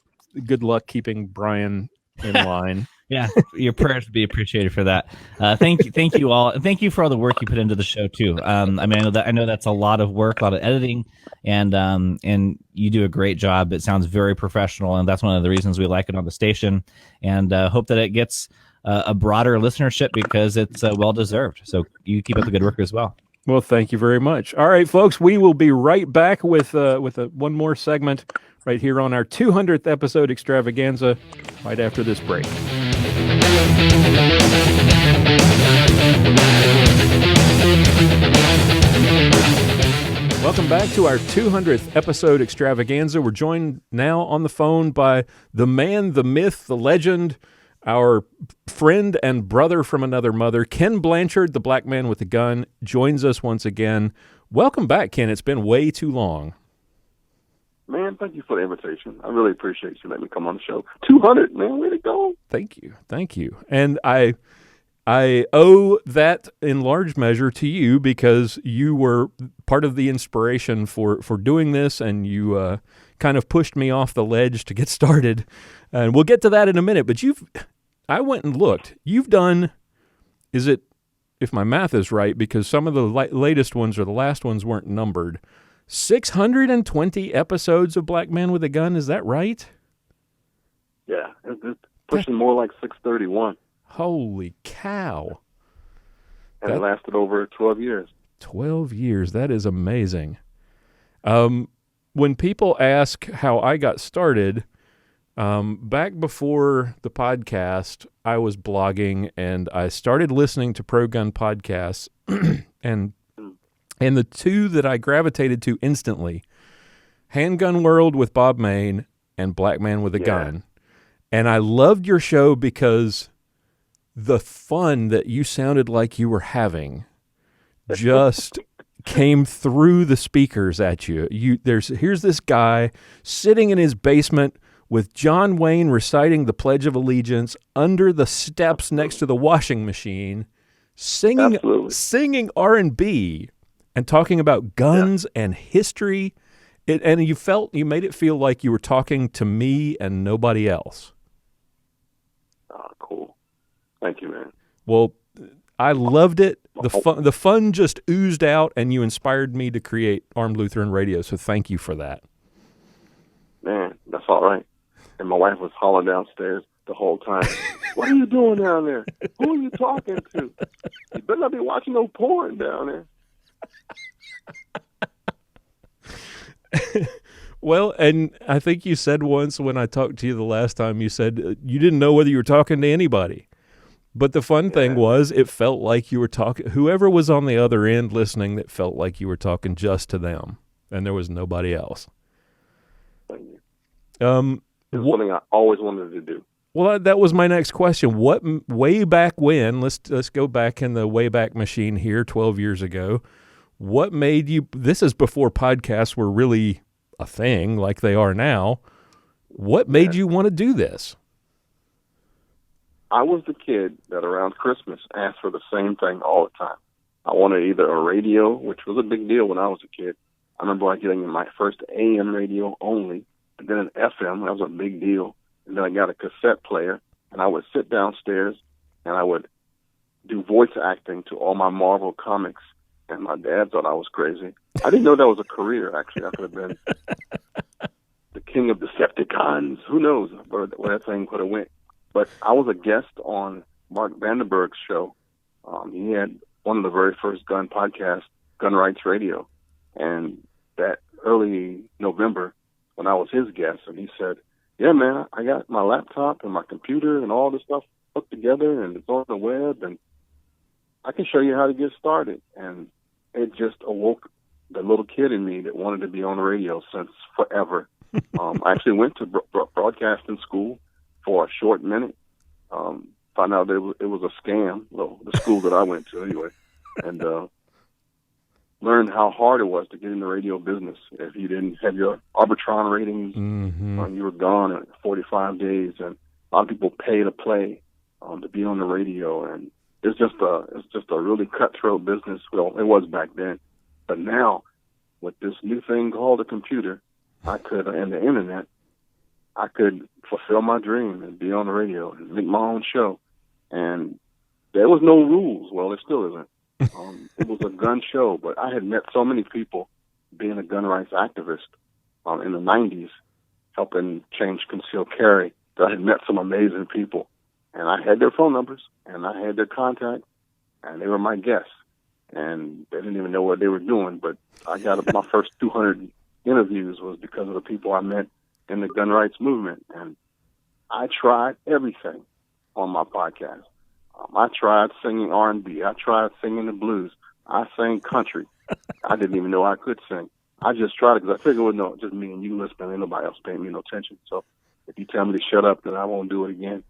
good luck keeping Brian in line. Yeah, your prayers would be appreciated for that. Thank you all, and thank you for all the work you put into the show too. I mean, I know that's a lot of work, a lot of editing, and you do a great job. It sounds very professional, and that's one of the reasons we like it on the station. And hope that it gets a broader listenership, because it's well deserved. So you keep up the good work as well. Well, thank you very much. All right, folks, we will be right back with one more segment right here on our 200th episode Extravaganza right after this break. Welcome back to our 200th episode Extravaganza. We're joined now on the phone by the man, the myth, the legend, our friend and brother from another mother, Kenn Blanchard, the black man with the gun, joins us once again. Welcome back, Kenn. It's been way too long. Man, thank you for the invitation. I really appreciate you letting me come on the show. 200, man, way to go. Thank you. And I owe that in large measure to you, because you were part of the inspiration for doing this, and you kind of pushed me off the ledge to get started. And we'll get to that in a minute. But I went and looked. You've done, if my math is right, because some of the latest ones or the last ones weren't numbered, 620 episodes of Black Man with a Gun. Is that right? Yeah, it's pushing more like 631. Holy cow. And it lasted over 12 years. 12 years. That is amazing. When people ask how I got started, back before the podcast, I was blogging, and I started listening to pro-gun podcasts, and the two that I gravitated to instantly, Handgun World with Bob Mayne and Black Man with a Gun. And I loved your show because the fun that you sounded like you were having just came through the speakers at you. Here's this guy sitting in his basement with John Wayne reciting the Pledge of Allegiance under the steps next to the washing machine, singing R&B and talking about guns and history. And you made it feel like you were talking to me and nobody else. Oh, cool. Thank you, man. Well, I loved it. The fun just oozed out, and you inspired me to create Armed Lutheran Radio. So thank you for that. Man, that's all right. And my wife was hollering downstairs the whole time. What are you doing down there? Who are you talking to? You better not be watching no porn down there. Well, and I think you said once when I talked to you the last time, you said you didn't know whether you were talking to anybody. But the fun thing was it felt like you were talking, whoever was on the other end listening, that felt like you were talking just to them, and there was nobody else. Thank you. It's something I always wanted to do. Well, that was my next question. What, way back when, let's go back in the Wayback Machine here 12 years ago, what made you, this is before podcasts were really a thing like they are now, what made you want to do this? I was the kid that around Christmas asked for the same thing all the time. I wanted either a radio, which was a big deal when I was a kid. I remember getting my first AM radio only, and then an FM. That was a big deal. And then I got a cassette player, and I would sit downstairs, and I would do voice acting to all my Marvel comics, and my dad thought I was crazy. I didn't know that was a career, actually. I could have been the king of Decepticons. Who knows where that thing could have went. But I was a guest on Mark Vandenberg's show. He had one of the very first gun podcasts, Gun Rights Radio. And that early November, when I was his guest, and he said, yeah, man, I got my laptop and my computer and all this stuff put together, and it's on the web, and I can show you how to get started. And it just awoke the little kid in me that wanted to be on the radio since forever. I actually went to broadcasting school for a short minute. Found out it was a scam, well, the school that I went to anyway, and learned how hard it was to get in the radio business. If you didn't have your Arbitron ratings, you were gone in 45 days, and a lot of people pay to play to be on the radio, and it's just a really cutthroat business. Well, it was back then, but now with this new thing called a computer, and the internet, I could fulfill my dream and be on the radio and make my own show. And there was no rules. Well, there still isn't. It was a gun show, but I had met so many people being a gun rights activist in the 90s, helping change concealed carry, that I had met some amazing people. And I had their phone numbers, and I had their contact, and they were my guests. And they didn't even know what they were doing, but I got my first 200 interviews was because of the people I met in the gun rights movement. And I tried everything on my podcast. I tried singing R&B. I tried singing the blues. I sang country. I didn't even know I could sing. I just tried it because I figured, well, no, just me and you listening. Ain't nobody else paying me no attention. So if you tell me to shut up, then I won't do it again.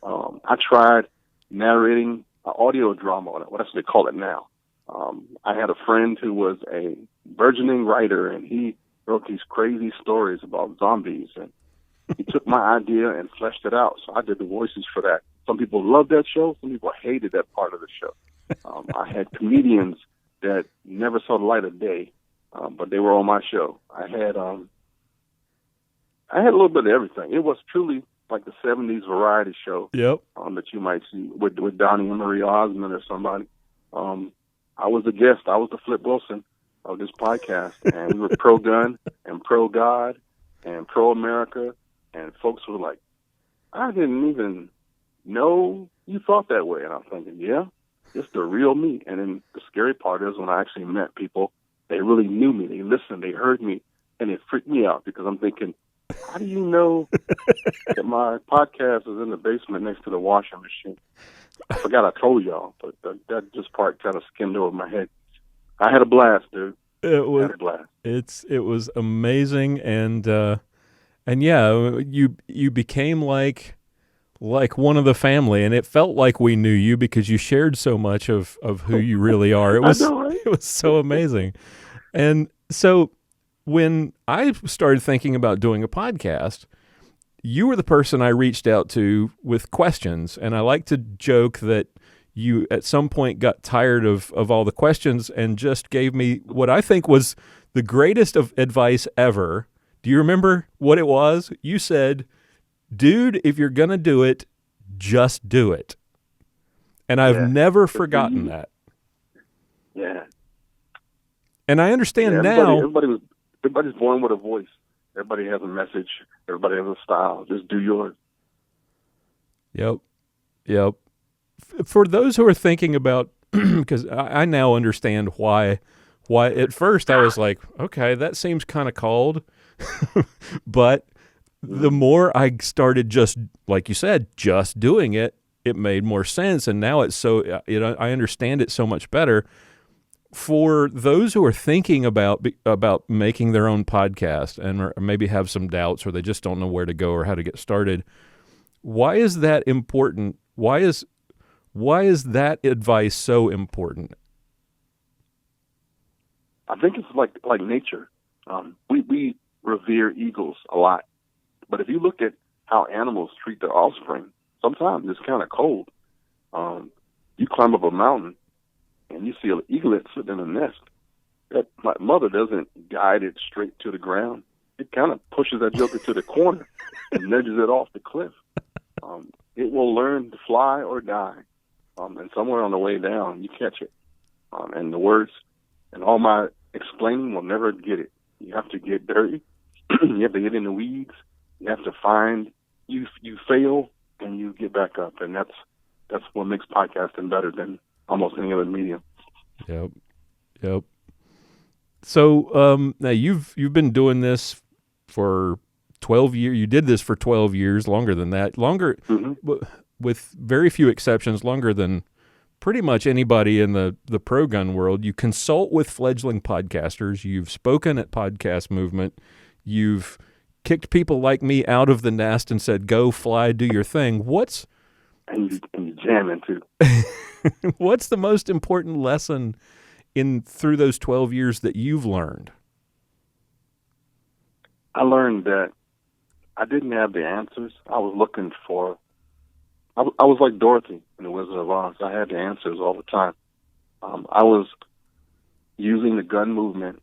I tried narrating an audio drama. Well, that's what they call it now. I had a friend who was a burgeoning writer, and he wrote these crazy stories about zombies, and he took my idea and fleshed it out. So I did the voices for that. Some people loved that show. Some people hated that part of the show. I had comedians that never saw the light of day, but they were on my show. I had a little bit of everything. It was truly like the 70s variety show. Yep. That you might see with Donnie and Marie Osmond or somebody. I was the guest. I was the Flip Wilson of this podcast, and we were pro-gun and pro-God and pro-America, and folks were like, I didn't even know you thought that way. And I'm thinking, yeah, it's the real me. And then the scary part is when I actually met people, they really knew me. They listened, they heard me, and it freaked me out because I'm thinking, how do you know that my podcast is in the basement next to the washing machine? I forgot I told y'all, but that just part kind of skimmed over my head. I had a blast, dude. It was, I had a blast. It was amazing, and yeah, you became like one of the family, and it felt like we knew you because you shared so much of who you really are. It was I know, right? It was so amazing. And so when I started thinking about doing a podcast, you were the person I reached out to with questions, and I like to joke that you at some point got tired of all the questions and just gave me what I think was the greatest of advice ever. Do you remember what it was? You said, dude, if you're going to do it, just do it. And I've Yeah. never forgotten that. Yeah. And I understand now. Everybody's born with a voice. Everybody has a message. Everybody has a style. Just do yours. Yep. For those who are thinking about, because I now understand why at first I was like, okay, that seems kind of cold. But the more I started just, like you said, just doing it, it made more sense. And now it's so, I understand it so much better. For those who are thinking about making their own podcast and or maybe have some doubts or they just don't know where to go or how to get started, why is that important? Why is that advice so important? I think it's like nature. We revere eagles a lot, but if you look at how animals treat their offspring, sometimes it's kind of cold. You climb up a mountain and you see an eaglet sitting in a nest. That my mother doesn't guide it straight to the ground. It kind of pushes that joker to the corner and nudges it off the cliff. It will learn to fly or die. And somewhere on the way down, you catch it. And the words and all my explaining will never get it. You have to get dirty. You have to get in the weeds. You have to find, you fail and you get back up. And that's what makes podcasting better than almost any other medium. Yep. So now you've been doing this for 12 years. You did this for 12 years, longer than that. Longer, with very few exceptions, longer than pretty much anybody in the pro gun world. You consult with fledgling podcasters. You've spoken at Podcast Movement. You've kicked people like me out of the nest and said, go fly, do your thing. And you jamming too. What's the most important lesson through those 12 years that you've learned? I learned that I didn't have the answers. I was looking for, I was like Dorothy in The Wizard of Oz. I had the answers all the time. I was using the gun movement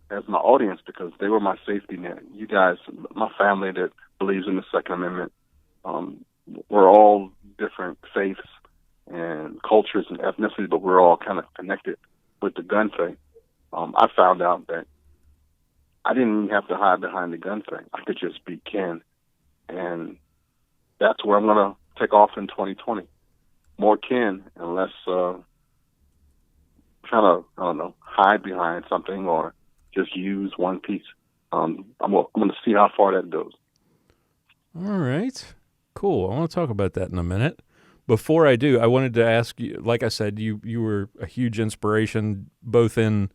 as my audience because they were my safety net. You guys, my family that believes in the Second Amendment, we're all different faiths and cultures and ethnicities, but we're all kind of connected with the gun thing. I found out that I didn't even have to hide behind the gun thing. I could just be Kenn. And that's where I'm going to take off in 2020. More Kenn and less kind of, I don't know, hide behind something or just use one piece. I'm going to see how far that goes. All right. Cool. I want to talk about that in a minute. Before I do, I wanted to ask you, like I said, you were a huge inspiration both in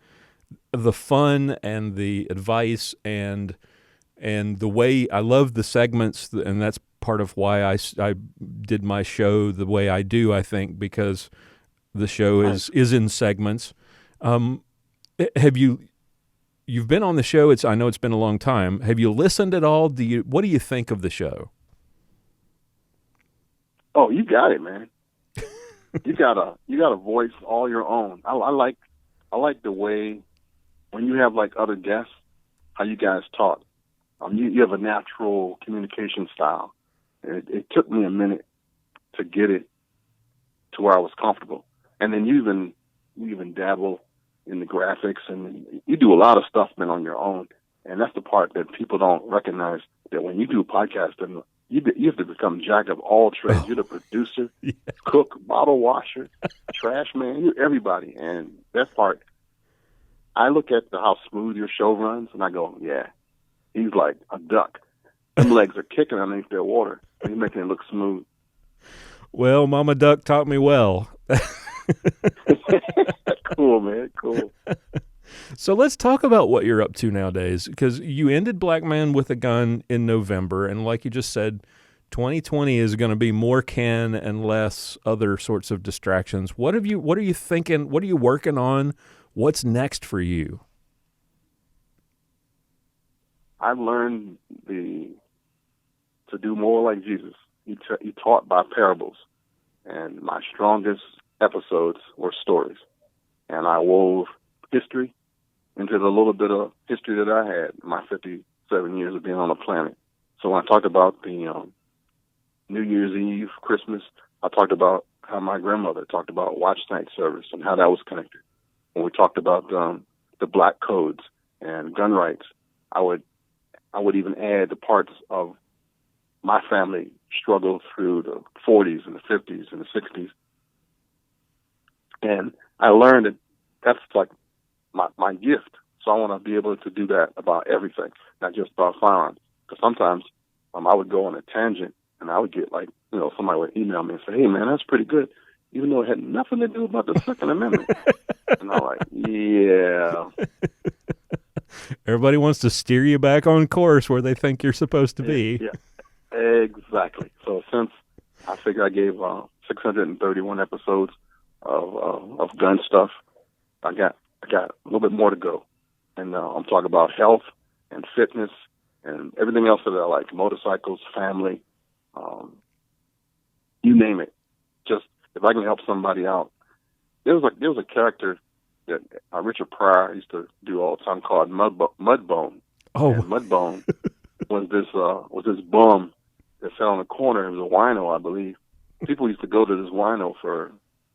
the fun and the advice and the way I love the segments, and that's part of why I did my show the way I do, I think, because the show is in segments. You've been on the show, I know it's been a long time. Have you listened at all? What do you think of the show? Oh, you got it, man. You got a voice all your own. I like the way when you have like other guests, how you guys talk. You have a natural communication style. It took me a minute to get it to where I was comfortable. And then you even dabble in the graphics and you do a lot of stuff, man, on your own. And that's the part that people don't recognize, that when you do podcasting, you have to become jack of all trades. You're the producer, cook, bottle washer, trash man, you're everybody. And that part, I look at how smooth your show runs, and I go, yeah, he's like a duck. Them legs are kicking underneath their water, and he's making it look smooth. Well, Mama Duck taught me well. Cool, man, cool. So let's talk about what you're up to nowadays, because you ended Black Man with a Gun in November, and like you just said, 2020 is going to be more Kenn and less other sorts of distractions. What are you thinking? What are you working on? What's next for you? I've learned to do more like Jesus. He taught by parables, and my strongest episodes were stories, and I wove history into the little bit of history that I had in my 57 years of being on the planet. So when I talked about the New Year's Eve, Christmas, I talked about how my grandmother talked about watch night service and how that was connected. When we talked about the black codes and gun rights, I would even add the parts of my family struggle through the 40s and the 50s and the 60s. And I learned that that's like my gift. So I want to be able to do that about everything, not just about firearms. Because sometimes I would go on a tangent and I would get somebody would email me and say, hey, man, that's pretty good, even though it had nothing to do about the Second Amendment. And I'm like, yeah. Everybody wants to steer you back on course where they think you're supposed to be. Yeah, exactly. So since I figure I gave 631 episodes of gun stuff, I got a little bit more to go. And I'm talking about health and fitness and everything else that I like, motorcycles, family, you name it. Just if I can help somebody out. There was a character that Richard Pryor used to do all the time called Mudbone. Oh, and Mudbone was this bum that sat on the corner. It was a wino, I believe. People used to go to this wino for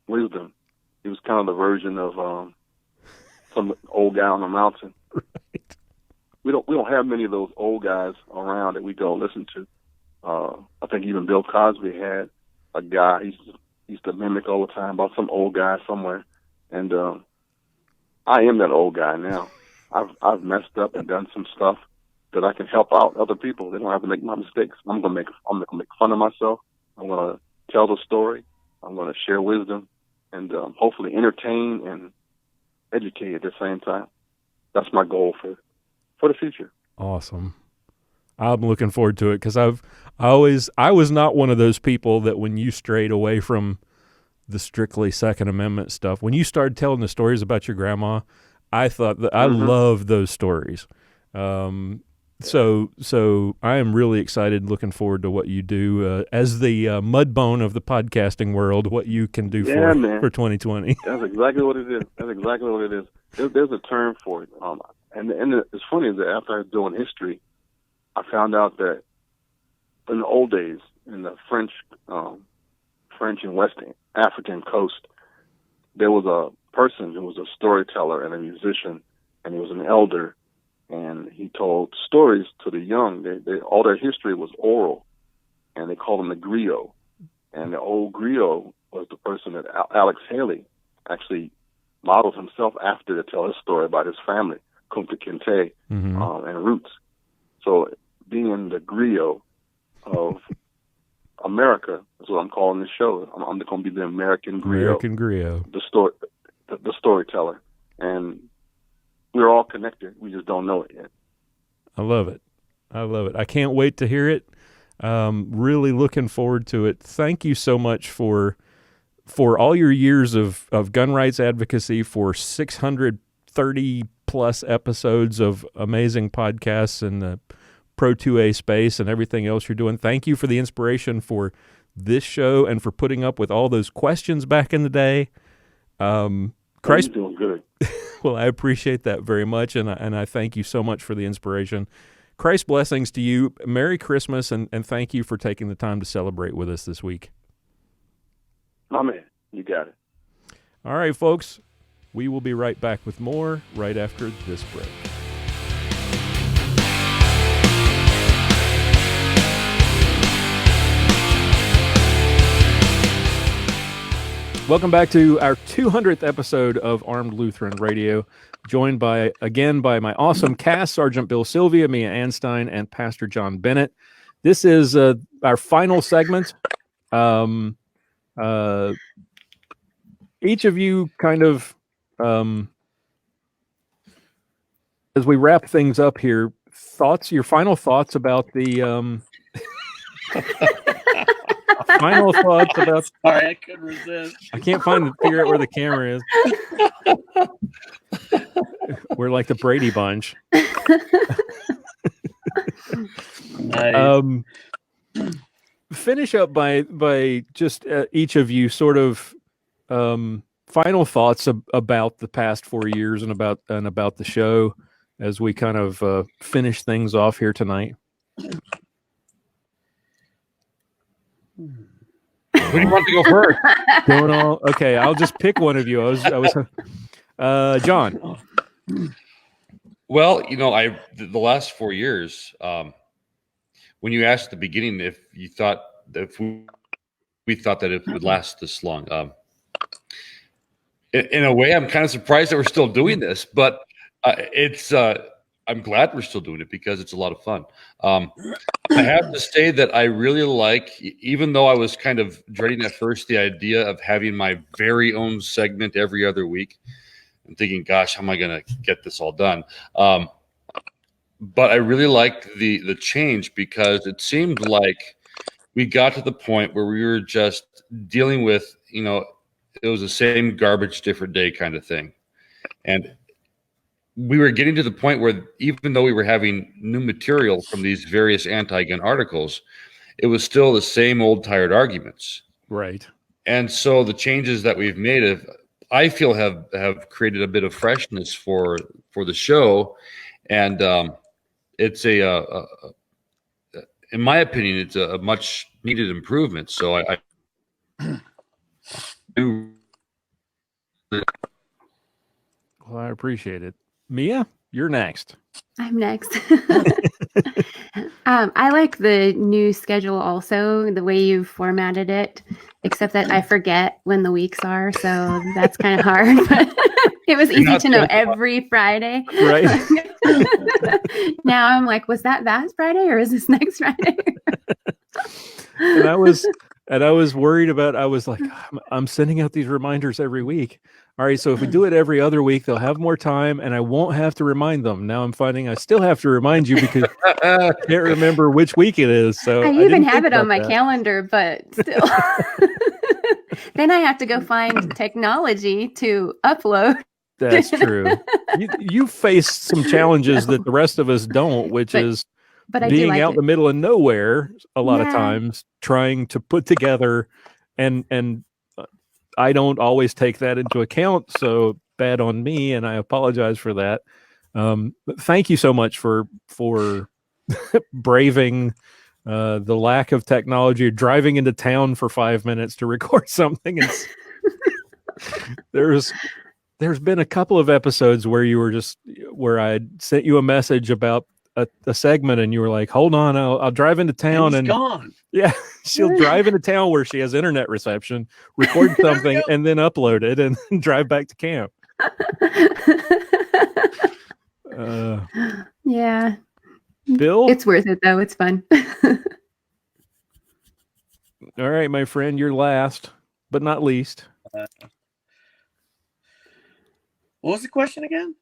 wisdom. He was kind of the version of some old guy on the mountain. Right. We don't have many of those old guys around that we go listen to. I think even Bill Cosby had a guy he used to mimic all the time about some old guy somewhere. And I am that old guy now. I've messed up and done some stuff that I can help out other people. They don't have to make my mistakes. I'm gonna make fun of myself. I'm gonna tell the story. I'm gonna share wisdom and hopefully entertain and educate at the same time. That's my goal for the future. Awesome. I'm looking forward to it because I was not one of those people that when you strayed away from the strictly Second Amendment stuff, when you started telling the stories about your grandma, I thought that I love those stories. So I am really excited, looking forward to what you do as the Mudbone of the podcasting world, what you can do for 2020. That's exactly what it is. There's a term for it. And it's funny that after I was doing history, I found out that in the old days, in the French and West African coast, there was a person who was a storyteller and a musician, and he was an elder, and he told stories to the young. All their history was oral, and they called him the griot. And the old griot was the person that Alex Haley actually modeled himself after to tell his story about his family, Kunta Kinte, and roots. So being the griot of America is what I'm calling this show. I'm going to be the American griot. The storyteller. And we're all connected. We just don't know it yet. I love it. I can't wait to hear it. Really looking forward to it. Thank you so much for all your years of gun rights advocacy, for 630 plus episodes of amazing podcasts in the Pro 2A space and everything else you're doing. Thank you for the inspiration for this show and for putting up with all those questions back in the day. Christ, you're doing good. Well, I appreciate that very much, and I thank you so much for the inspiration. Christ blessings to you. Merry Christmas, and thank you for taking the time to celebrate with us this week. My man, you got it. All right, folks, we will be right back with more right after this break. Welcome back to our 200th episode of Armed Lutheran Radio, joined by my awesome cast, Sergeant Bill Sylvia, Mia Anstein, and Pastor John Bennett. This is our final segment. Each of you kind of, as we wrap things up here, your final thoughts about the... Final thoughts about... Sorry, I couldn't resist. I can't figure out where the camera is. We're like the Brady Bunch. Nice. Finish up by just each of you sort of final thoughts about the past 4 years and about the show as we kind of finish things off here tonight. Who do you want to go first? Going all okay. I'll just pick one of you. I was John. Well, the last 4 years, when you asked at the beginning if you thought if we thought that it would last this long, in a way, I'm kind of surprised that we're still doing this, but I'm glad we're still doing it because it's a lot of fun. I have to say that I really like, even though I was kind of dreading at first the idea of having my very own segment every other week. I'm thinking, gosh, how am I going to get this all done? But I really liked the change because it seemed like we got to the point where we were just dealing with, it was the same garbage, different day kind of thing. And we were getting to the point where even though we were having new material from these various anti-gun articles, it was still the same old tired arguments. Right. And so the changes that we've made I feel have created a bit of freshness for the show. And it's in my opinion, it's a much needed improvement. So I do. Well, I appreciate it. Mia, you're next. I'm next. I like the new schedule also, the way you've formatted it, except that I forget when the weeks are. So that's kind of hard. But it was easy to know every Friday. Right. Now I'm like, was that last Friday or is this next Friday? And I was worried about, I was like, I'm sending out these reminders every week. All right, so if we do it every other week, they'll have more time and I won't have to remind them. Now I'm finding I still have to remind you because I can't remember which week it is. So I even have it on my calendar, but still. Then I have to go find technology to upload. That's true. You face some challenges that the rest of us don't, which is being out in the middle of nowhere a lot of times, trying to put together and I don't always take that into account, so bad on me, and I apologize for that. But thank you so much for braving the lack of technology, driving into town for 5 minutes to record something. There's been a couple of episodes where I sent you a message about a segment and you were like, hold on, I'll drive into town, and gone. Yeah, she'll drive into town where she has internet reception, record something, and then upload it and drive back to camp. Yeah. Bill? It's worth it, though. It's fun. All right, my friend, you're last, but not least. What was the question again?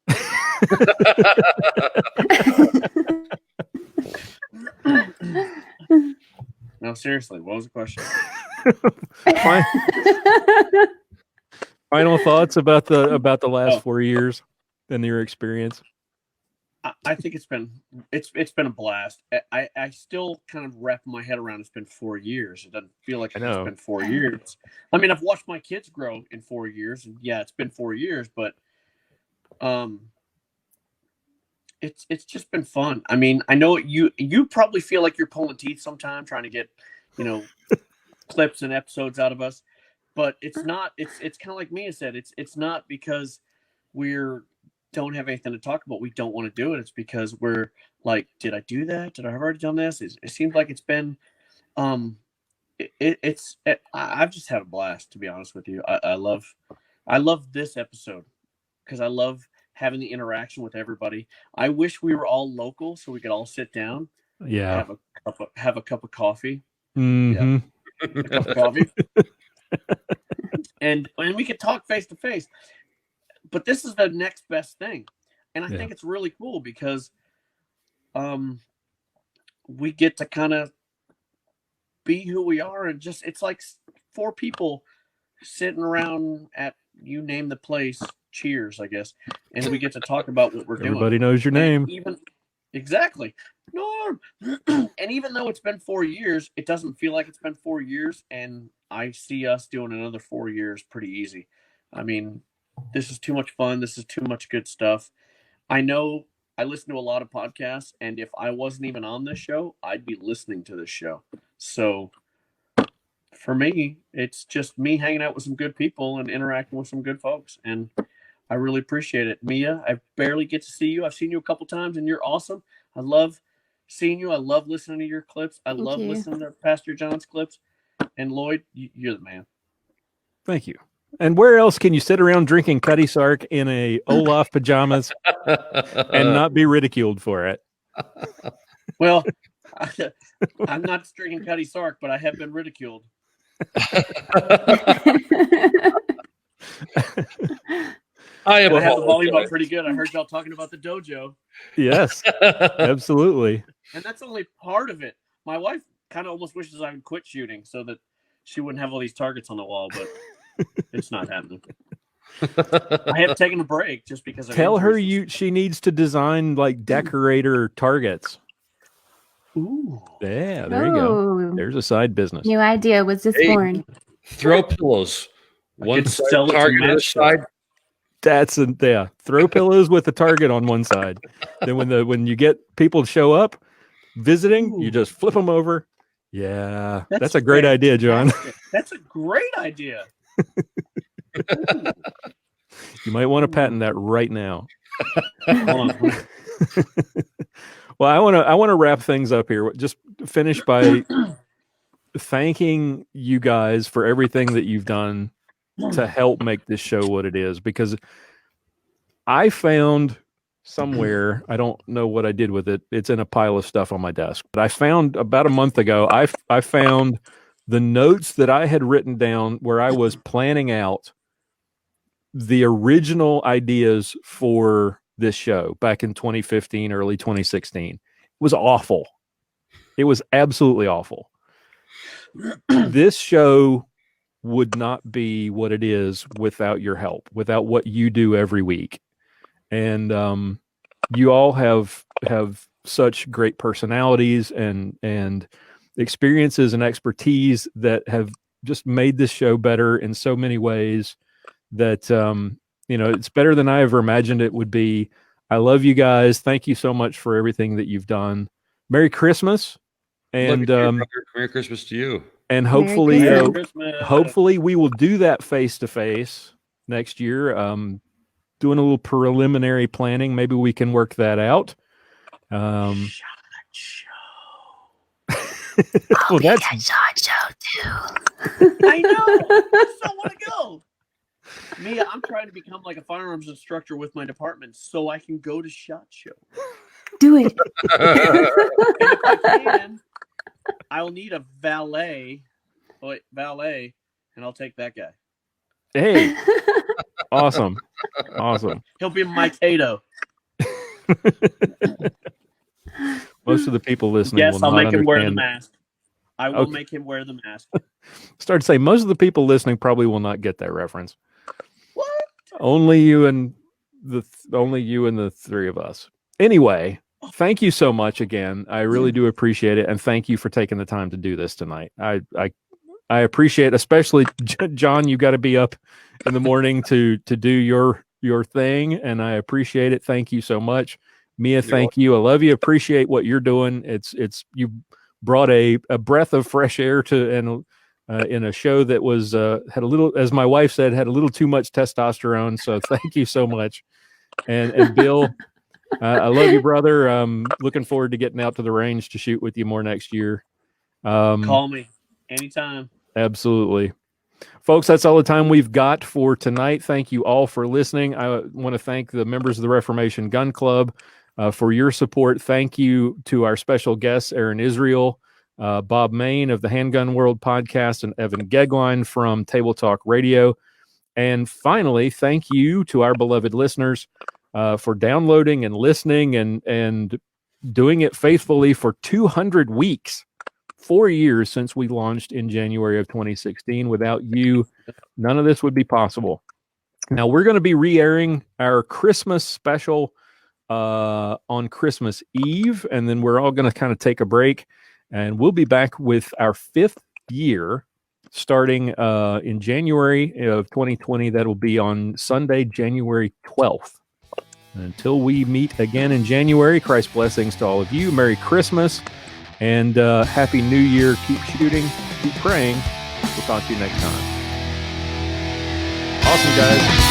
No, seriously, what was the question? Final thoughts about the last 4 years and your experience. I think it's been a blast. I still kind of wrap my head around it's been 4 years. It doesn't feel like it's been 4 years. I mean, I've watched my kids grow in 4 years, and yeah, it's been 4 years, but it's just been fun. I mean, I know you probably feel like you're pulling teeth sometime trying to get, clips and episodes out of us, but it's not. It's kind of like Mia said. It's not because we're don't have anything to talk about. We don't want to do it. It's because we're like, did I do that? Did I have already done this? It seems like it's been. I've just had a blast, to be honest with you. I love this episode because I love having the interaction with everybody. I wish we were all local so we could all sit down. Yeah. Have a cup of coffee. Mm-hmm. Yeah. A cup of coffee. and we could talk face to face. But this is the next best thing. And I think it's really cool because we get to kind of be who we are, and just it's like 4 people sitting around at you name the place, Cheers, I guess, and we get to talk about what we're doing. Everybody knows your name. Exactly. Norm. And even though it's been 4 years, it doesn't feel like it's been 4 years, and I see us doing another 4 years pretty easy. I mean, this is too much fun. This is too much good stuff. I know I listen to a lot of podcasts, and if I wasn't even on this show, I'd be listening to this show. So For me, it's just me hanging out with some good people and interacting with some good folks. And I really appreciate it. Mia, I barely get to see you. I've seen you a couple times, and you're awesome. I love seeing you. I love listening to your clips. I love listening to Pastor John's clips. And Lloyd, you're the man. Thank you. And where else can you sit around drinking Cuddy Sark in a Olaf pajamas and not be ridiculed for it? Well, I'm not drinking Cuddy Sark, but I have been ridiculed. I have the volume up pretty good. I heard y'all talking about the dojo. Yes, absolutely. And that's only part of it. My wife kind of almost wishes I would quit shooting so that she wouldn't have all these targets on the wall, but it's not happening. I have taken a break just because. Tell her she needs to design like decorator targets. Ooh. Yeah, there you go. There's a side business. New idea was just born. Throw pillows. One side target side. That's throw pillows with the target on one side. Then when you get people to show up visiting, you just flip them over. Yeah, that's a great idea, John. That's a great idea. You might want to patent that right now. Well, I want to wrap things up here. Just finish by thanking you guys for everything that you've done to help make this show what it is, because I found somewhere, I don't know what I did with it. It's in a pile of stuff on my desk, but I found about a month ago, I found the notes that I had written down where I was planning out the original ideas for this show back in 2015, early 2016. It was awful. It was absolutely awful. This show would not be what it is without your help, without what you do every week. And you all have such great personalities and experiences and expertise that have just made this show better in so many ways that it's better than I ever imagined it would be. I love you guys. Thank you so much for everything that you've done. Merry Christmas. And Merry Christmas to you. And hopefully we will do that face to face next year. Doing a little preliminary planning. Maybe we can work that out. Well, that's show too. I know. I still want to go. Mia, I'm trying to become like a firearms instructor with my department so I can go to SHOT Show. Do it. And if I can, I'll need a valet, and I'll take that guy. Hey, awesome. He'll be my Cato. Most of the people listening Yes, will I'll not make him wear the understand. mask. I will make him wear the mask. Start to say most of the people listening probably will not get that reference. What? Only you and the three of us. Anyway, thank you so much again. I really do appreciate it, and thank you for taking the time to do this tonight. I appreciate, especially John. You got to be up in the morning to do your thing, and I appreciate it. Thank you so much, Mia. Thank you. I love you. Appreciate what you're doing. It's you brought a breath of fresh air to in a show that was had a little, as my wife said, had a little too much testosterone. So thank you so much, and Bill. I love you, brother. Looking forward to getting out to the range to shoot with you more next year. Call me anytime. Absolutely. Folks, that's all the time we've got for tonight. Thank you all for listening. I want to thank the members of the Reformation Gun Club for your support. Thank you to our special guests, Aaron Israel, Bob Mayne of the Handgun World podcast, and Evan Goeglein from Table Talk Radio. And finally, thank you to our beloved listeners for downloading and listening and doing it faithfully for 200 weeks. 4 years since we launched in January of 2016. Without you, none of this would be possible. Now, we're going to be re-airing our Christmas special on Christmas Eve, and then we're all going to kind of take a break, and we'll be back with our 5th year starting in January of 2020. That'll be on Sunday, January 12th. Until we meet again in January, Christ's blessings to all of you. Merry Christmas. And Happy New Year. Keep shooting, keep praying, We'll talk to you next time. Awesome, guys.